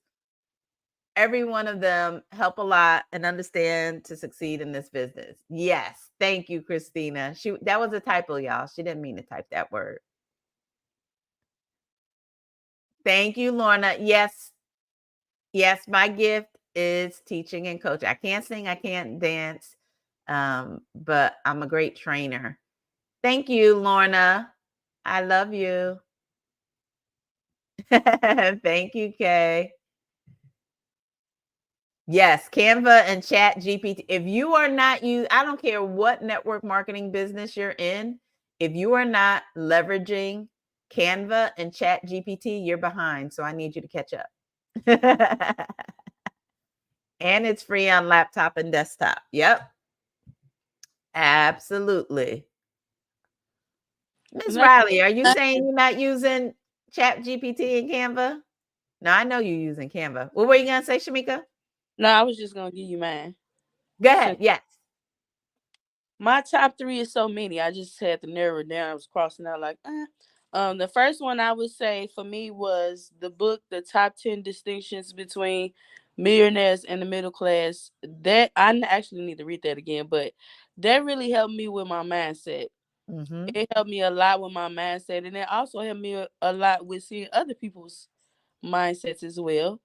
Every one of them help a lot and understand to succeed in this business. Yes. Thank you, Christina. That was a typo, y'all. She didn't mean to type that word. Thank you, Lorna. Yes. Yes, my gift is teaching and coaching. I can't sing, I can't dance, but I'm a great trainer. Thank you, Lorna. I love you. Thank you, Kay. Yes, Canva and Chat GPT. If you are not I don't care what network marketing business you're in, if you are not leveraging Canva and Chat GPT, you're behind. So I need you to catch up. And it's free on laptop and desktop. Yep. Absolutely. Ms. Riley, are you saying you're not using Chat GPT and Canva? No, I know you're using Canva. What were you going to say, Shamika? No, I was just going to give you mine. Go ahead. Yes. My top 3 is so many. I just had to narrow it down. I was crossing out like, the first one I would say for me was the book, The Top 10 Distinctions Between Millionaires and the Middle Class. That I actually need to read that again, but that really helped me with my mindset. Mm-hmm. It helped me a lot with my mindset, and it also helped me a lot with seeing other people's mindsets as well.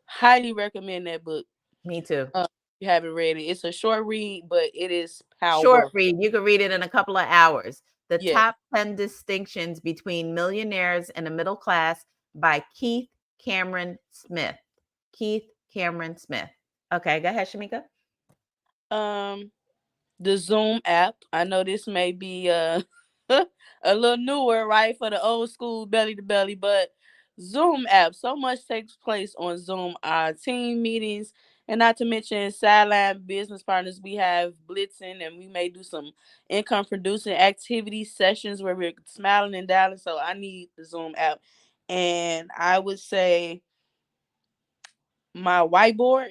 Highly recommend that book. Me too. If you haven't read it, it's a short read, but it is Short powerful. read. You can read it in a couple of hours. The Yeah. Top 10 Distinctions Between Millionaires and the Middle Class by Keith Cameron Smith. Keith Cameron Smith. Okay, go ahead, Shamika. The Zoom app. I know this may be a little newer, right, for the old school belly to belly, but Zoom app. So much takes place on Zoom. Our team meetings, and not to mention sideline business partners. We have blitzing, and we may do some income producing activity sessions where we're smiling and dialing. So I need the Zoom app, and I would say my whiteboard.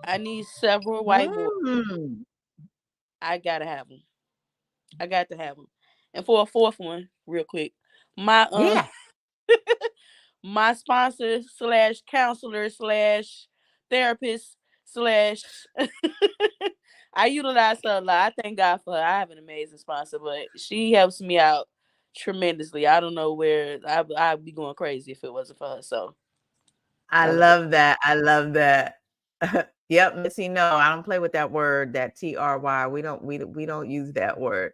I need several whiteboards. Mm, I gotta have them. I got to have them. And for a fourth one, real quick, my yeah. my sponsor slash counselor slash therapist slash I utilize her a lot. I thank God for her. I have an amazing sponsor, but she helps me out tremendously. I don't know where I'd be going crazy if it wasn't for her. So I that was it. love that. I love that. Yep, Missy. No, I don't play with that word, that TRY. We don't use that word.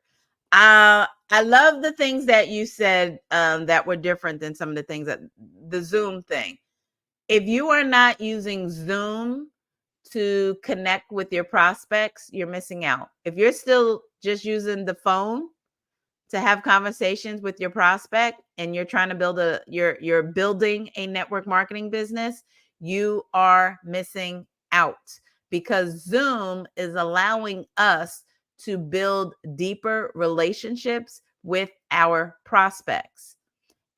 I love the things that you said that were different than some of the things that the Zoom thing. If you are not using Zoom to connect with your prospects, you're missing out. If you're still just using the phone to have conversations with your prospect and you're trying to build you're building a network marketing business, you are missing out, because Zoom is allowing us to build deeper relationships with our prospects.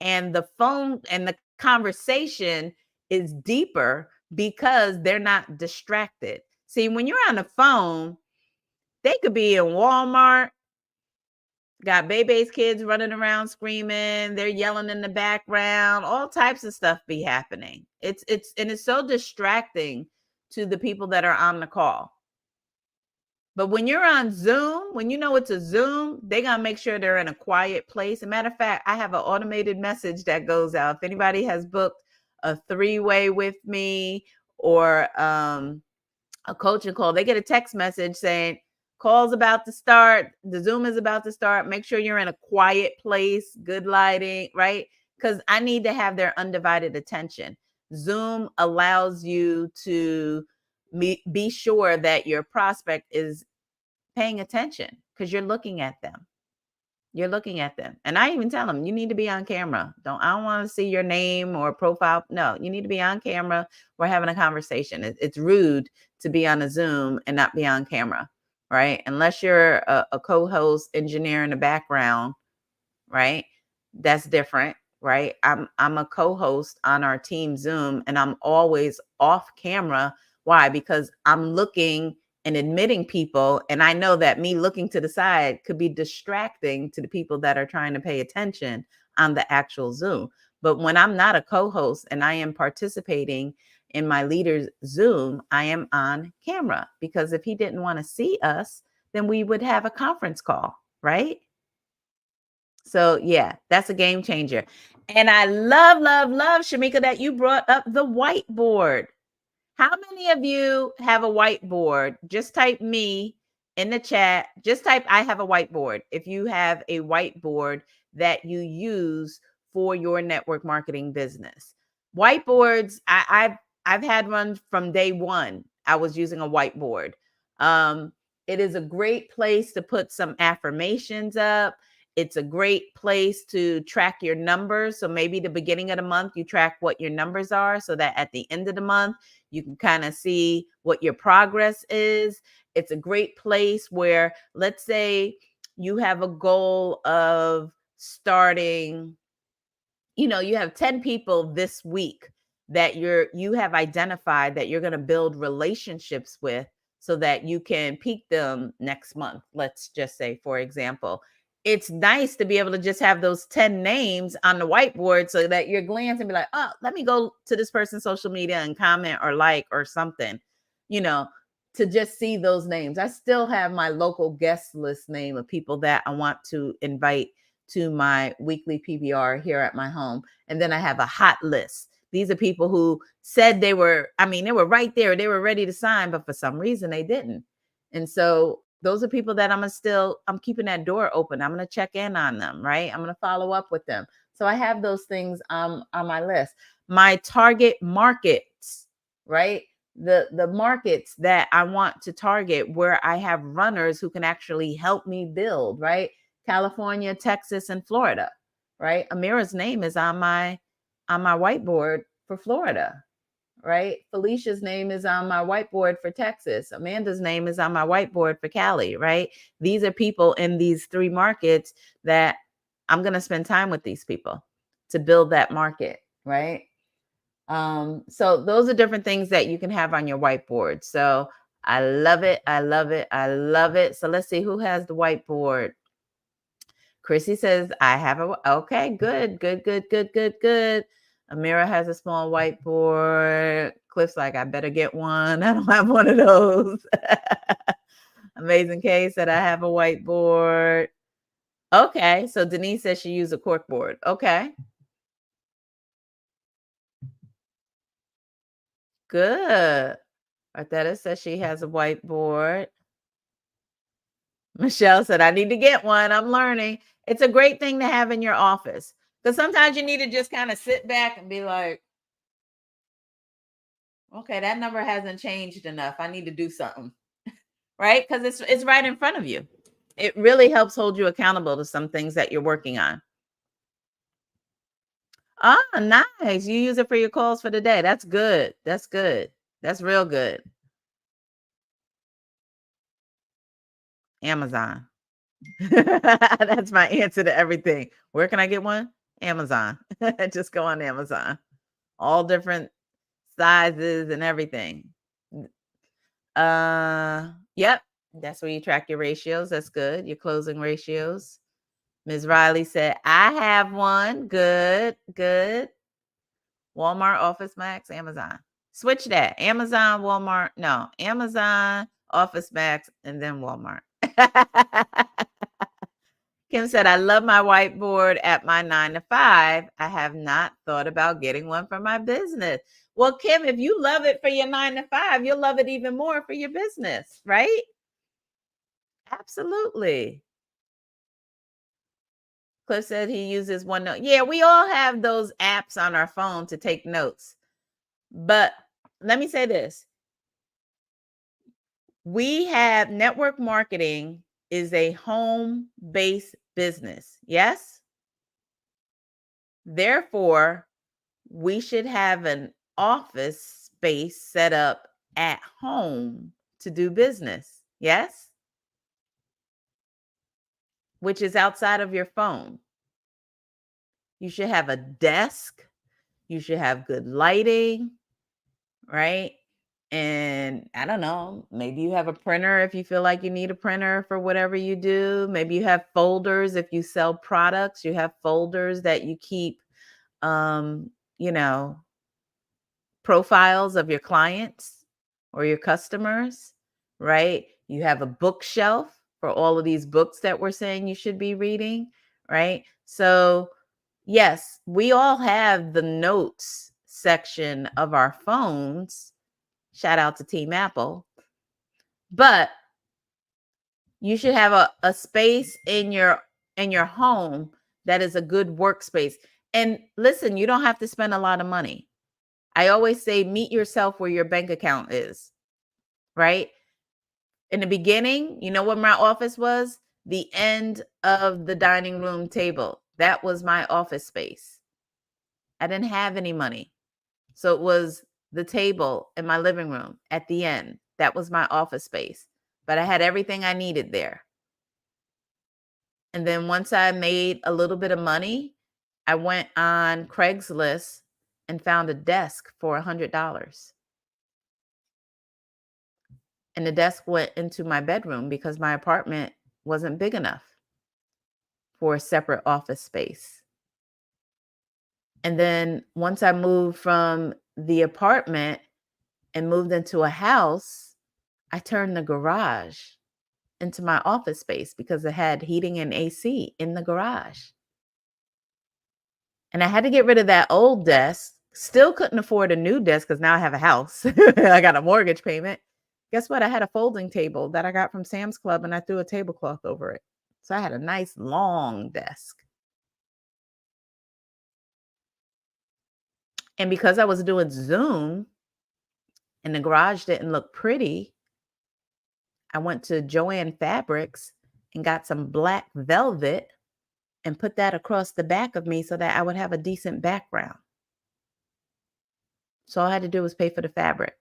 And the phone and the conversation is deeper because they're not distracted. See, when you're on the phone, they could be in Walmart, got baby's kids running around screaming, they're yelling in the background, all types of stuff be happening. It's so distracting to the people that are on the call. But when you're on Zoom, when you know it's a Zoom, they're going to make sure they're in a quiet place. As a matter of fact, I have an automated message that goes out. If anybody has booked a 3-way with me or a coaching call, they get a text message saying, call's about to start. The Zoom is about to start. Make sure you're in a quiet place, good lighting, right? Because I need to have their undivided attention. Zoom allows you to be sure that your prospect is paying attention because you're looking at them. You're looking at them. And I even tell them, you need to be on camera. I don't want to see your name or profile. No, you need to be on camera. We're having a conversation. It's rude to be on a Zoom and not be on camera, right? Unless you're a co-host engineer in the background, right? That's different, right? I'm a co-host on our team Zoom and I'm always off camera. Why? Because I'm looking and admitting people, and I know that me looking to the side could be distracting to the people that are trying to pay attention on the actual Zoom. But when I'm not a co-host and I am participating in my leader's Zoom, I am on camera, because if he didn't want to see us, then we would have a conference call, right? So yeah, that's a game changer. And I love, Shamika, that you brought up the whiteboard. How many of you have a whiteboard? Just type me in the chat. Just type I have a whiteboard if you have a whiteboard that you use for your network marketing business. Whiteboards, I've had one from day one. I was using a whiteboard. It is a great place to put some affirmations up. It's a great place to track your numbers. So maybe the beginning of the month, you track what your numbers are so that at the end of the month, you can kind of see what your progress is. It's a great place where, let's say you have a goal of starting, you have 10 people this week that you have identified that you're going to build relationships with so that you can peak them next month. Let's just say, for example, it's nice to be able to just have those 10 names on the whiteboard so that you're glancing and be like, oh, let me go to this person's social media and comment or like or something, to just see those names. I still have my local guest list name of people that I want to invite to my weekly PBR here at my home. And then I have a hot list. These are people who said they were right there. They were ready to sign, but for some reason they didn't. And so those are people that I'm keeping that door open. I'm going to check in on them, right? I'm going to follow up with them. So I have those things on my list. My target markets, right? The markets that I want to target where I have runners who can actually help me build, right? California, Texas, and Florida, right? Amira's name is on my on my whiteboard for Florida, right? Felicia's name is on my whiteboard for Texas. Amanda's name is on my whiteboard for Cali, right? These are people in these 3 markets that I'm going to spend time with these people to build that market, right? So those are different things that you can have on your whiteboard. So I love it. I love it. I love it. So let's see who has the whiteboard. Chrissy says, I have okay, good. Amira has a small whiteboard. Cliff's like, I better get one. I don't have one of those. Amazing Kay said, I have a whiteboard. Okay. So Denise says she used a cork board. Okay. Good. Artheta says she has a whiteboard. Michelle said, I need to get one. I'm learning. It's a great thing to have in your office because sometimes you need to just kind of sit back and be like, okay, that number hasn't changed enough. I need to do something, right? Because it's right in front of you. It really helps hold you accountable to some things that you're working on. Ah, nice. You use it for your calls for the day. That's good. That's good. That's real good. Amazon. That's my answer to everything. Where can I get one? Amazon. Just go on Amazon. All different sizes and everything. Yep. That's where you track your ratios. That's good. Your closing ratios. Ms. Riley said, I have one. Good. Walmart, Office Max, Amazon. Switch that. Amazon, Walmart. No, Amazon, Office Max, and then Walmart. Kim said, I love my whiteboard at my 9 to 5. I have not thought about getting one for my business. Well, Kim, if you love it for your 9 to 5, you'll love it even more for your business, right? Absolutely. Cliff said he uses OneNote. Yeah, we all have those apps on our phone to take notes. But let me say this. We have network marketing is a home-based business. Yes? Therefore, we should have an office space set up at home to do business. Yes? Which is outside of your phone. You should have a desk. You should have good lighting, right? And I don't know, maybe you have a printer if you feel like you need a printer for whatever you do. Maybe you have folders if you sell products. You have folders that you keep, you know, profiles of your clients or your customers, right? You have a bookshelf for all of these books that we're saying you should be reading, right? So, yes, we all have the notes section of our phones. Shout out to Team Apple. But you should have a space in your home that is a good workspace. And listen, you don't have to spend a lot of money. I always say meet yourself where your bank account is, right? In the beginning, you know what my office was? The end of the dining room table. That was my office space. I didn't have any money. So it was the table in my living room at the end. That was my office space. But I had everything I needed there. And then once I made a little bit of money, I went on Craigslist and found a desk for $100. And the desk went into my bedroom because my apartment wasn't big enough for a separate office space. And then once I moved from the apartment and moved into a house, I turned the garage into my office space because it had heating and AC in the garage. And I had to get rid of that old desk. Still couldn't afford a new desk because now I have a house. I got a mortgage payment. Guess what? I had a folding table that I got from Sam's Club and I threw a tablecloth over it. So I had a nice long desk. And because I was doing Zoom and the garage didn't look pretty, I went to Joann Fabrics and got some black velvet and put that across the back of me so that I would have a decent background. So all I had to do was pay for the fabric.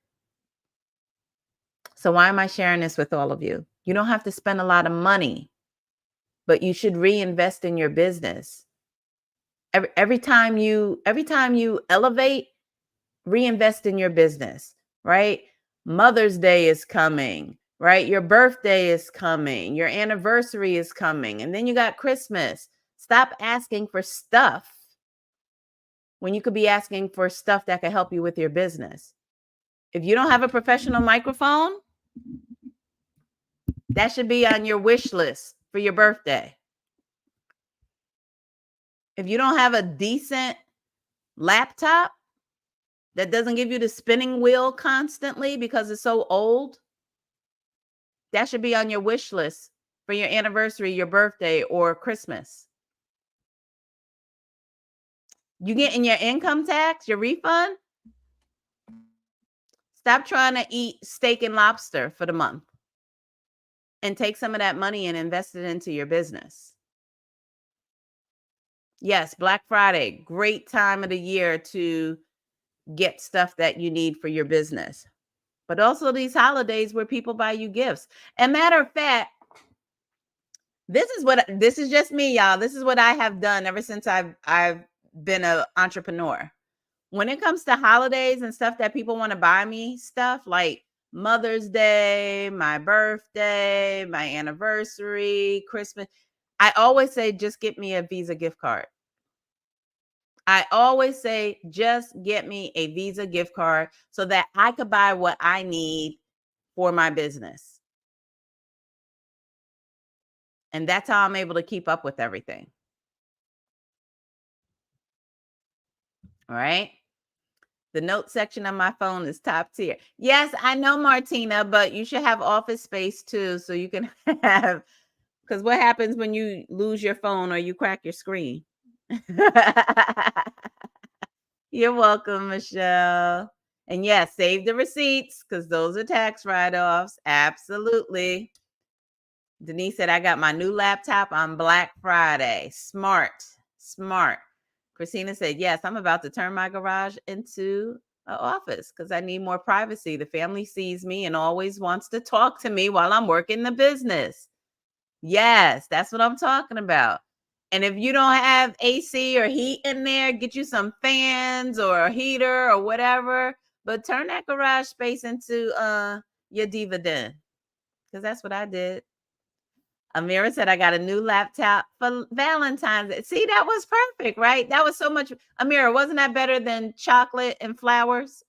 So why am I sharing this with all of you? You don't have to spend a lot of money, but you should reinvest in your business. Every time you elevate, reinvest in your business, right? Mother's Day is coming, right? Your birthday is coming, your anniversary is coming, and then you got Christmas. Stop asking for stuff when you could be asking for stuff that could help you with your business. If you don't have a professional microphone, that should be on your wish list for your birthday. If you don't have a decent laptop that doesn't give you the spinning wheel constantly because it's so old, that should be on your wish list for your anniversary, your birthday, or Christmas. You getting your income tax, your refund? Stop trying to eat steak and lobster for the month and take some of that money and invest it into your business. Yes, Black Friday, great time of the year to get stuff that you need for your business. But also these holidays where people buy you gifts. And matter of fact, this is just me, y'all. This is what I have done ever since I've been an entrepreneur. When it comes to holidays and stuff that people want to buy me stuff like Mother's Day, my birthday, my anniversary, Christmas, I always say, just get me a Visa gift card. I always say, just get me a Visa gift card so that I could buy what I need for my business. And that's how I'm able to keep up with everything. All right. The note section on my phone is top tier. Yes, I know, Martina, but you should have office space too, so you can have, because what happens when you lose your phone or you crack your screen? You're welcome, Michelle. And yes, save the receipts because those are tax write-offs. Absolutely. Denise said, I got my new laptop on Black Friday. Smart. Christina said, yes, I'm about to turn my garage into an office because I need more privacy. The family sees me and always wants to talk to me while I'm working the business. Yes, that's what I'm talking about. And if you don't have AC or heat in there, get you some fans or a heater or whatever. But turn that garage space into your diva den, because that's what I did. Amira said, I got a new laptop for Valentine's Day. See, that was perfect, right? That was so much. Amira, wasn't that better than chocolate and flowers?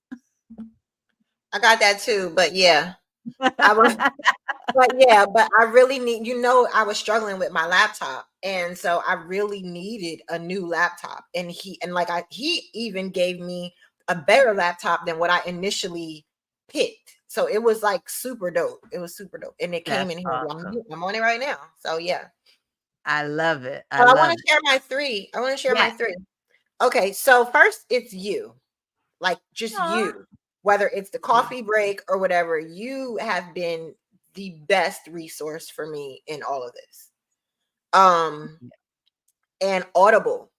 I got that too, but yeah, I was, but I really need, I was struggling with my laptop. And so I really needed a new laptop. And he even gave me a better laptop than what I initially picked. So it was like super dope. It was super dope. And it came in here. Awesome. I'm on it right now. So yeah. I love it. I want to share my three. My three. Okay. So first it's you, like just you, whether it's the coffee break or whatever, you have been the best resource for me in all of this. And Audible.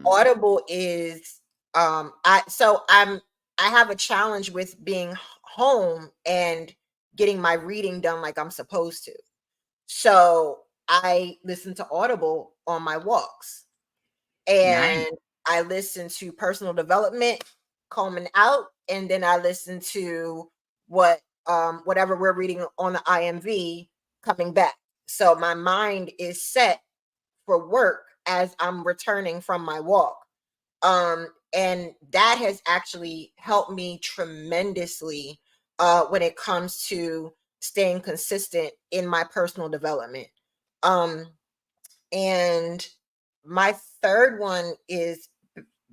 Audible is I have a challenge with being home and getting my reading done like I'm supposed to. So I listen to Audible on my walks. And I listen to personal development coming out, and then I listen to whatever we're reading on the IMV coming back. So my mind is set for work as I'm returning from my walk. And that has actually helped me tremendously when it comes to staying consistent in my personal development. And my third one is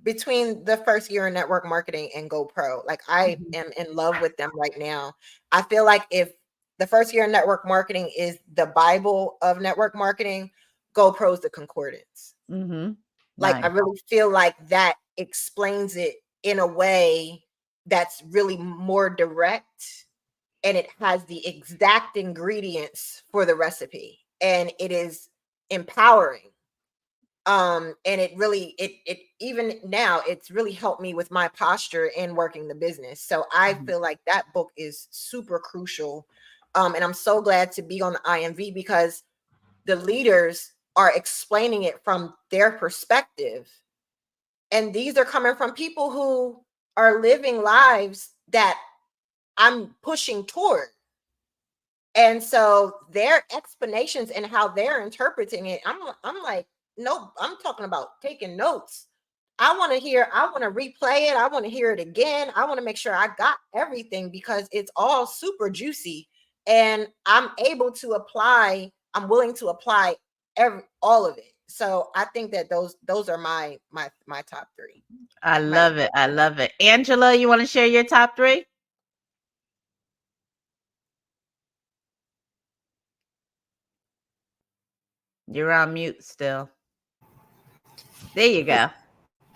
between the first year in network marketing and GoPro. Like I am in love with them right now. I feel like if the first year in network marketing is the Bible of network marketing, GoPro is the concordance. Like I really feel like that explains it in a way that's really more direct, and it has the exact ingredients for the recipe, and it is empowering. And it really it even now, it's really helped me with my posture in working the business. So I feel like that book is super crucial. And I'm so glad to be on the IMV because the leaders are explaining it from their perspective. And these are coming from people who are living lives that I'm pushing toward. And so their explanations and how they're interpreting it, I'm like, no, I'm talking about taking notes. I want to replay it. I want to hear it again. I want to make sure I got everything because it's all super juicy and I'm willing to apply all of it. So I think that those are my top three. I love it. I love it. Angela, you want to share your top three? You're on mute still. There you go.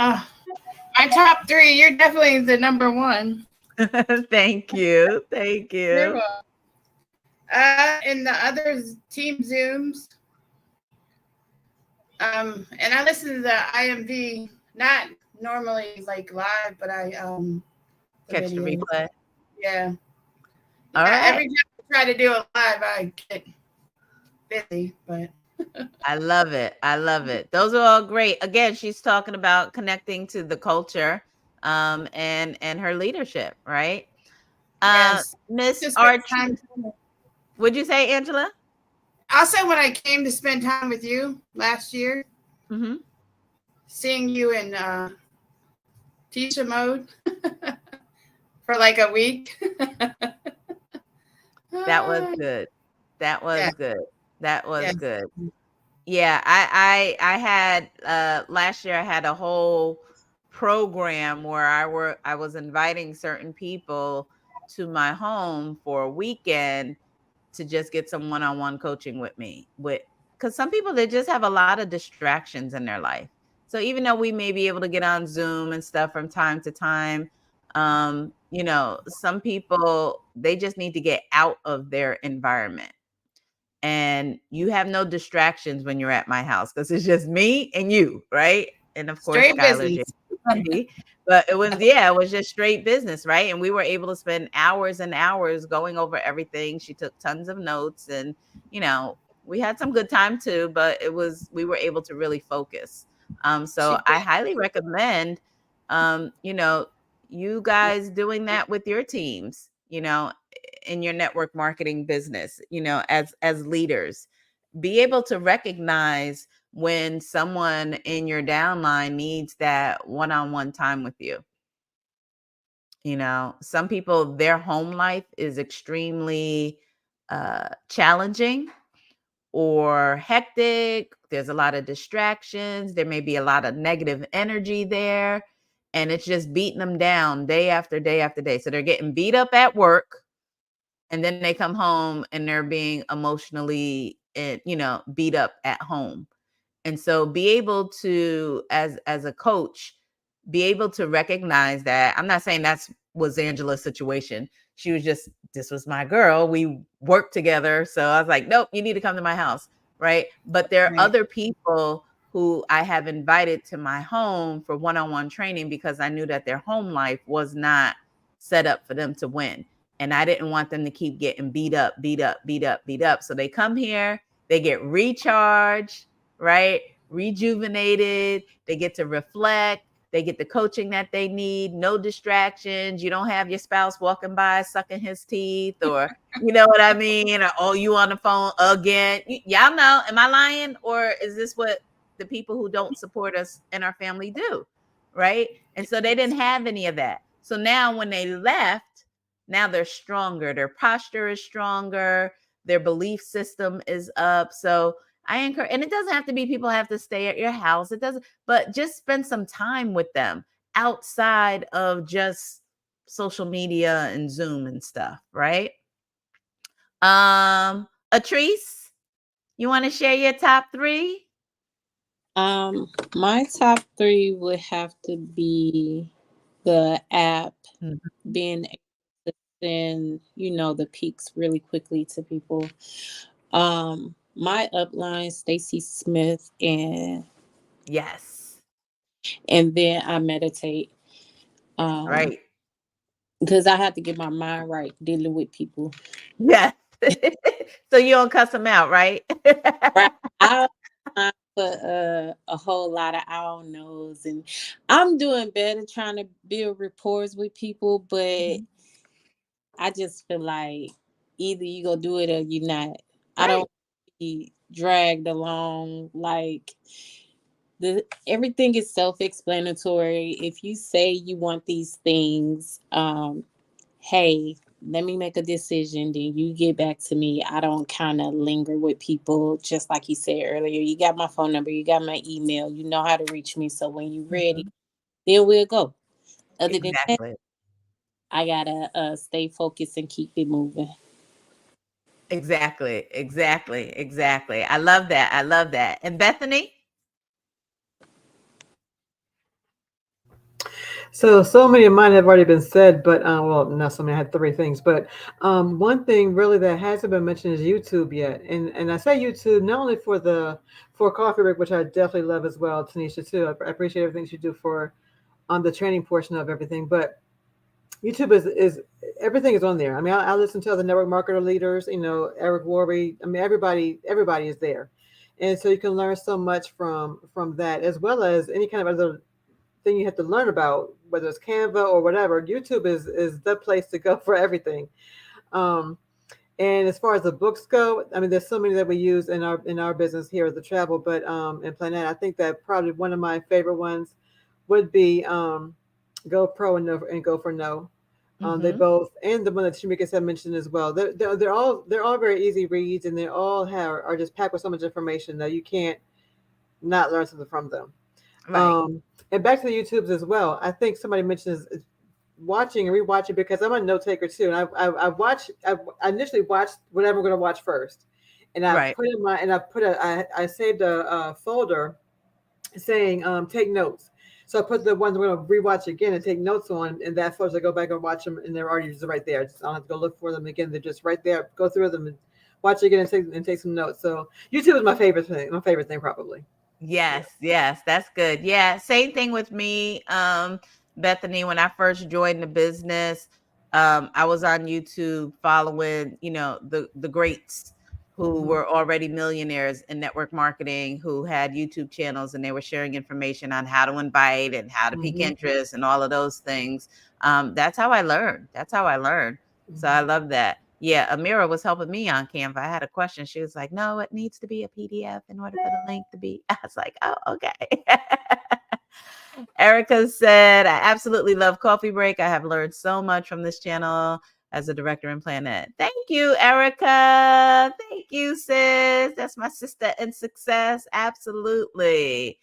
My top three, you're definitely the number one. Thank you. Thank you. And the others, Team Zooms. And I listen to the IMV, not normally like live, but I catch the replay. Yeah. All right. Every time I try to do it live, I get busy, but I love it. I love it. Those are all great. Again, she's talking about connecting to the culture and her leadership, right? yes. Miss Archie. Would you say, Angela? I'll say when I came to spend time with you last year, seeing you in teacher mode for like a week. That was good. That was good. That was good. Yeah, I had last year I had a whole program where I was inviting certain people to my home for a weekend to just get some one-on-one coaching with me because some people, they just have a lot of distractions in their life. So even though we may be able to get on Zoom and stuff from time to time, some people, they just need to get out of their environment. And you have no distractions when you're at my house because it's just me and you, right? And of course, Skylar, but it was just straight business, right? And we were able to spend hours and hours going over everything. She took tons of notes, and we had some good time too. But we were able to really focus. So I highly recommend, you guys doing that with your teams, in your network marketing business, as leaders, be able to recognize when someone in your downline needs that one-on-one time with you. Some people, their home life is extremely challenging or hectic. There's a lot of distractions. There may be a lot of negative energy there, and it's just beating them down day after day after day. So they're getting beat up at work, and then they come home and they're being emotionally, beat up at home. And so be able to, as a coach, be able to recognize that. I'm not saying was Angela's situation. This was my girl. We worked together. So I was like, nope, you need to come to my house. Right. But there are other people who I have invited to my home for one-on-one training because I knew that their home life was not set up for them to win. And I didn't want them to keep getting beat up. So they come here, they get recharged, right? Rejuvenated. They get to reflect. They get the coaching that they need. No distractions. You don't have your spouse walking by sucking his teeth, or you know what I mean? Or you on the phone again. Y'all know, am I lying? Or is this what the people who don't support us in our family do? Right? And so they didn't have any of that. So now when they left, now they're stronger. Their posture is stronger. Their belief system is up. So I encourage, and it doesn't have to be people have to stay at your house. It doesn't, but just spend some time with them outside of just social media and Zoom and stuff, right? Atrice, you want to share your top three? My top three would have to be the app, being able to send, the peaks really quickly to people. My upline, Stacy Smith, and yes, and then I meditate. Right. Because I have to get my mind right dealing with people. Yeah. So you don't cuss them out, right? Right. I put a whole lot of I don't knows, and I'm doing better trying to build rapport with people, but I just feel like either you go do it or you not. I don't be dragged along. Like everything is self-explanatory. If you say you want these things, hey, let me make a decision, then you get back to me. I don't kind of linger with people, just like you said earlier. You got my phone number, you got my email, you know how to reach me. So when you're ready, then we'll go. Other than that, Exactly. I gotta stay focused and keep it moving. Exactly. Exactly. I love that. I love that. And Bethany? So many of mine have already been said, but well, not so many. I had three things, but one thing really that hasn't been mentioned is YouTube yet. And I say YouTube not only for Coffee Break, which I definitely love as well, Tanisha too. I appreciate everything you do for on the training portion of everything, but YouTube is everything is on there. I mean, I listen to other network marketer leaders, Eric Worre. I mean, everybody is there, and so you can learn so much from that, as well as any kind of other thing you have to learn about, whether it's Canva or whatever. YouTube is the place to go for everything. Um, and as far as the books go, I mean, there's so many that we use in our business here at the travel, but in Planet, I think that probably one of my favorite ones would be Go Pro and Go for No. They both, and the one that Shamika said mentioned as well. They're all very easy reads, and they all are just packed with so much information that you can't not learn something from them. Right. And back to the YouTubes as well. I think somebody mentioned is watching and rewatching, because I'm a note taker too. And I initially watched whatever I'm going to watch first, and Right. I saved a folder saying take notes. So I put the ones I'm going to rewatch again and take notes on, and that folder I go back and watch them, and they're already just right there. I don't have to go look for them again. They're just right there. Go through them and watch it again and take some notes. So YouTube is my favorite thing. My favorite thing probably. Yes, that's good. Yeah, same thing with me, Bethany. When I first joined the business, I was on YouTube following, the greats who were already millionaires in network marketing, who had YouTube channels, and they were sharing information on how to invite and how to peak interest and all of those things. That's how I learned. So I love that. Yeah, Amira was helping me on Canva. I had a question. She was like, "No, it needs to be a PDF in order for the link to be." I was like, "Oh, okay." Erica said, "I absolutely love Coffee Break. I have learned so much from this channel as a director in Planet." Thank you, Erica. Thank you, sis. That's my sister in success. Absolutely.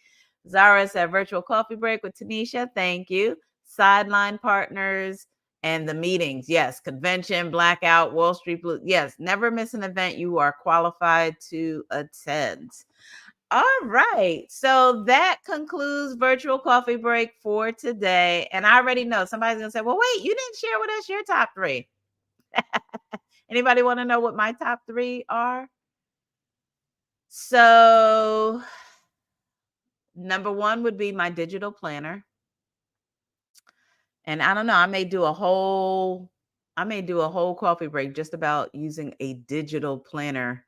Zara said, "Virtual Coffee Break with Tanisha." Thank you. Sideline partners and the meetings. Yes. Convention, blackout, Wall Street Blue. Yes. Never miss an event you are qualified to attend. All right. So that concludes Virtual Coffee Break for today. And I already know somebody's going to say, "Well, wait, you didn't share with us your top three." Anybody want to know what my top three are? So number one would be my digital planner. And I don't know, I may do a whole coffee break just about using a digital planner.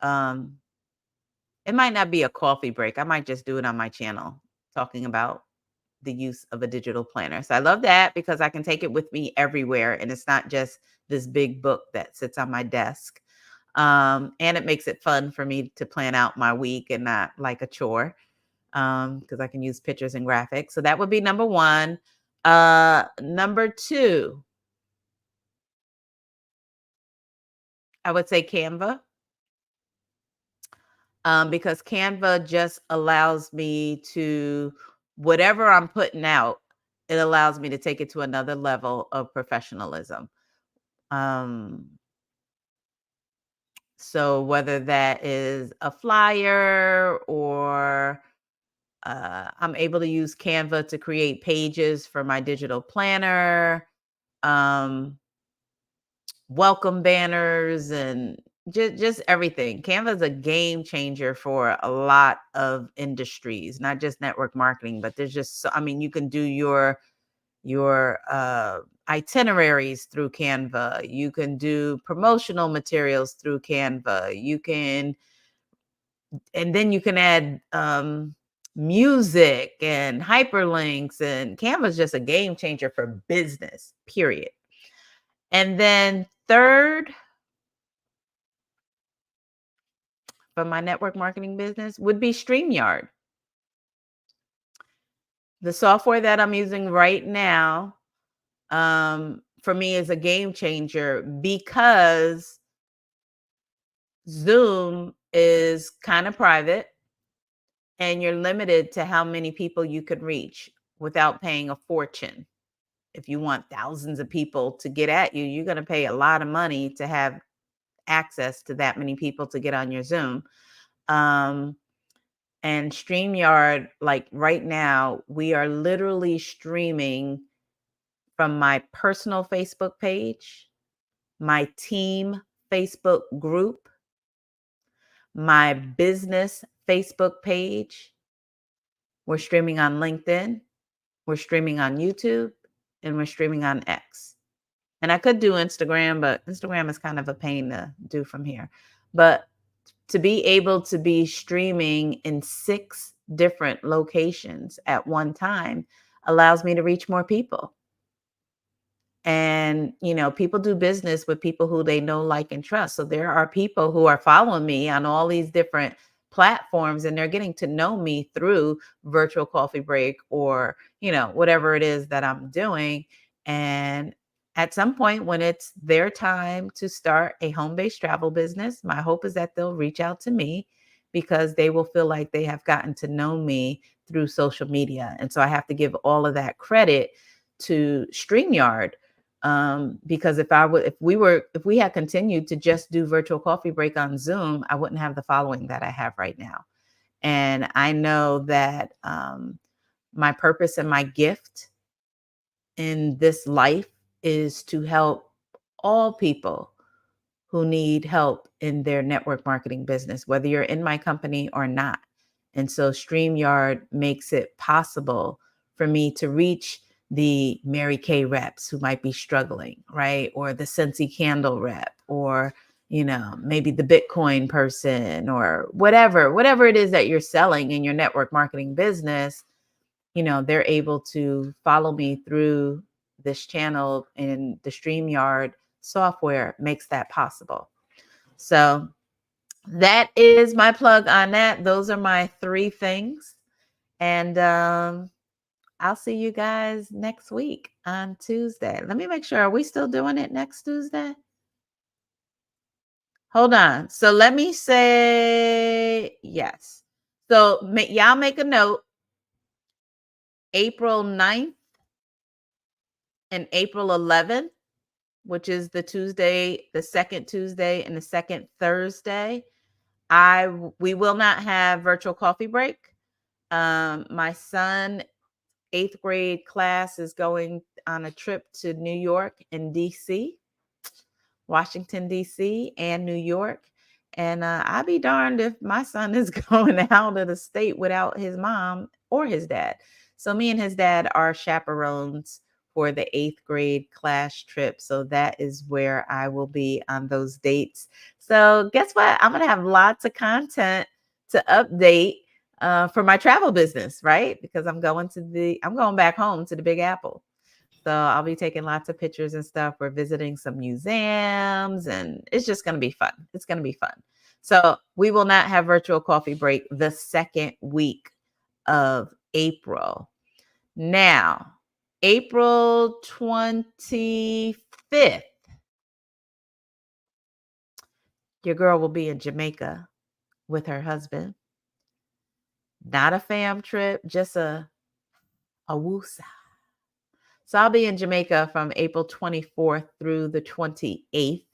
It might not be a coffee break. I might just do it on my channel talking about the use of a digital planner. So I love that because I can take it with me everywhere, and it's not just this big book that sits on my desk. And it makes it fun for me to plan out my week and not like a chore, because I can use pictures and graphics. So that would be number one. Number two, I would say Canva, because Canva just allows me to, whatever I'm putting out, it allows me to take it to another level of professionalism. So whether that is a flyer or I'm able to use Canva to create pages for my digital planner, welcome banners, and just everything. Canva is a game changer for a lot of industries, not just network marketing, but there's just, I mean, you can do your itineraries through Canva. You can do promotional materials through Canva. You can, and then you can add music and hyperlinks, and Canva is just a game changer for business, period. And then third, for my network marketing business would be StreamYard. The software that I'm using right now, for me, is a game changer because Zoom is kind of private and you're limited to how many people you could reach without paying a fortune. If you want thousands of people to get at you, you're going to pay a lot of money to have access to that many people to get on your Zoom. And StreamYard, like right now, we are literally streaming from my personal Facebook page, my team Facebook group, my business Facebook page. We're streaming on LinkedIn. We're streaming on YouTube, and we're streaming on X. And I could do Instagram, but Instagram is kind of a pain to do from here. But to be able to be streaming in 6 different locations at one time allows me to reach more people. And, you know, people do business with people who they know, like, and trust. So there are people who are following me on all these different platforms, and they're getting to know me through virtual coffee break or, you know, whatever it is that I'm doing. And at some point when it's their time to start a home-based travel business, my hope is that they'll reach out to me because they will feel like they have gotten to know me through social media. And so I have to give all of that credit to StreamYard. Because if we had continued to just do virtual coffee break on Zoom, I wouldn't have the following that I have right now. And I know that my purpose and my gift in this life is to help all people who need help in their network marketing business, whether you're in my company or not. And so StreamYard makes it possible for me to reach the Mary Kay reps who might be struggling, right? Or the Scentsy Candle rep, or, you know, maybe the Bitcoin person, or whatever it is that you're selling in your network marketing business. You know, they're able to follow me through this channel, and the StreamYard software makes that possible. So that is my plug on that. Those are my 3 things. And I'll see you guys next week on Tuesday. Let me make sure. Are we still doing it next Tuesday? Hold on. So let me say yes. So y'all make a note. April 9th and April 11th, which is the Tuesday, the second Tuesday and the second Thursday, we will not have virtual coffee break. My son, 8th grade class, is going on a trip to New York and DC, Washington, DC, and New York. And I'll be darned if my son is going out of the state without his mom or his dad. So me and his dad are chaperones for the 8th grade class trip. So that is where I will be on those dates. So guess what? I'm going to have lots of content to update for my travel business, right? Because I'm going back home to the Big Apple. So I'll be taking lots of pictures and stuff. We're visiting some museums, and it's just going to be fun. It's going to be fun. So we will not have virtual coffee break the second week of April. Now, April 25th, your girl will be in Jamaica with her husband. Not a fam trip, just a woosa. So I'll be in Jamaica from April 24th through the 28th.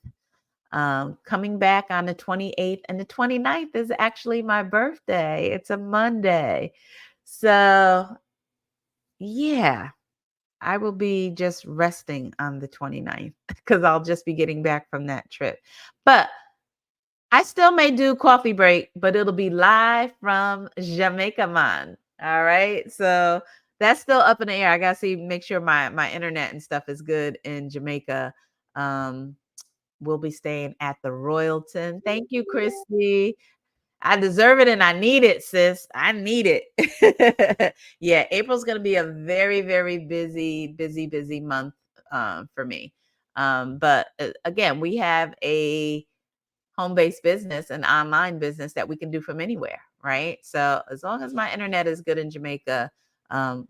Coming back on the 28th, and the 29th is actually my birthday. It's a Monday. So yeah, I will be just resting on the 29th because I'll just be getting back from that trip. But I still may do coffee break, but it'll be live from Jamaica, man. All right. So that's still up in the air. I gotta see, make sure my internet and stuff is good in Jamaica. We'll be staying at the Royalton. Thank you, Christy. I deserve it and I need it, sis. I need it. Yeah, April's gonna be a very, very busy month for me. But again, we have a home-based business and online business that we can do from anywhere, right? So as long as my internet is good in Jamaica,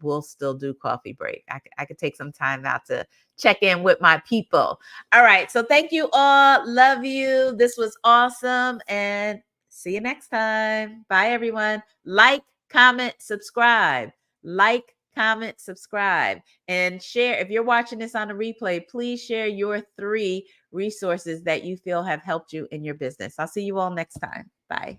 we'll still do coffee break. I could take some time out to check in with my people. All right. So thank you all. Love you. This was awesome. And see you next time. Bye, everyone. Like, comment, subscribe. Like, comment, subscribe, and share. If you're watching this on a replay, please share your 3 resources that you feel have helped you in your business. I'll see you all next time. Bye.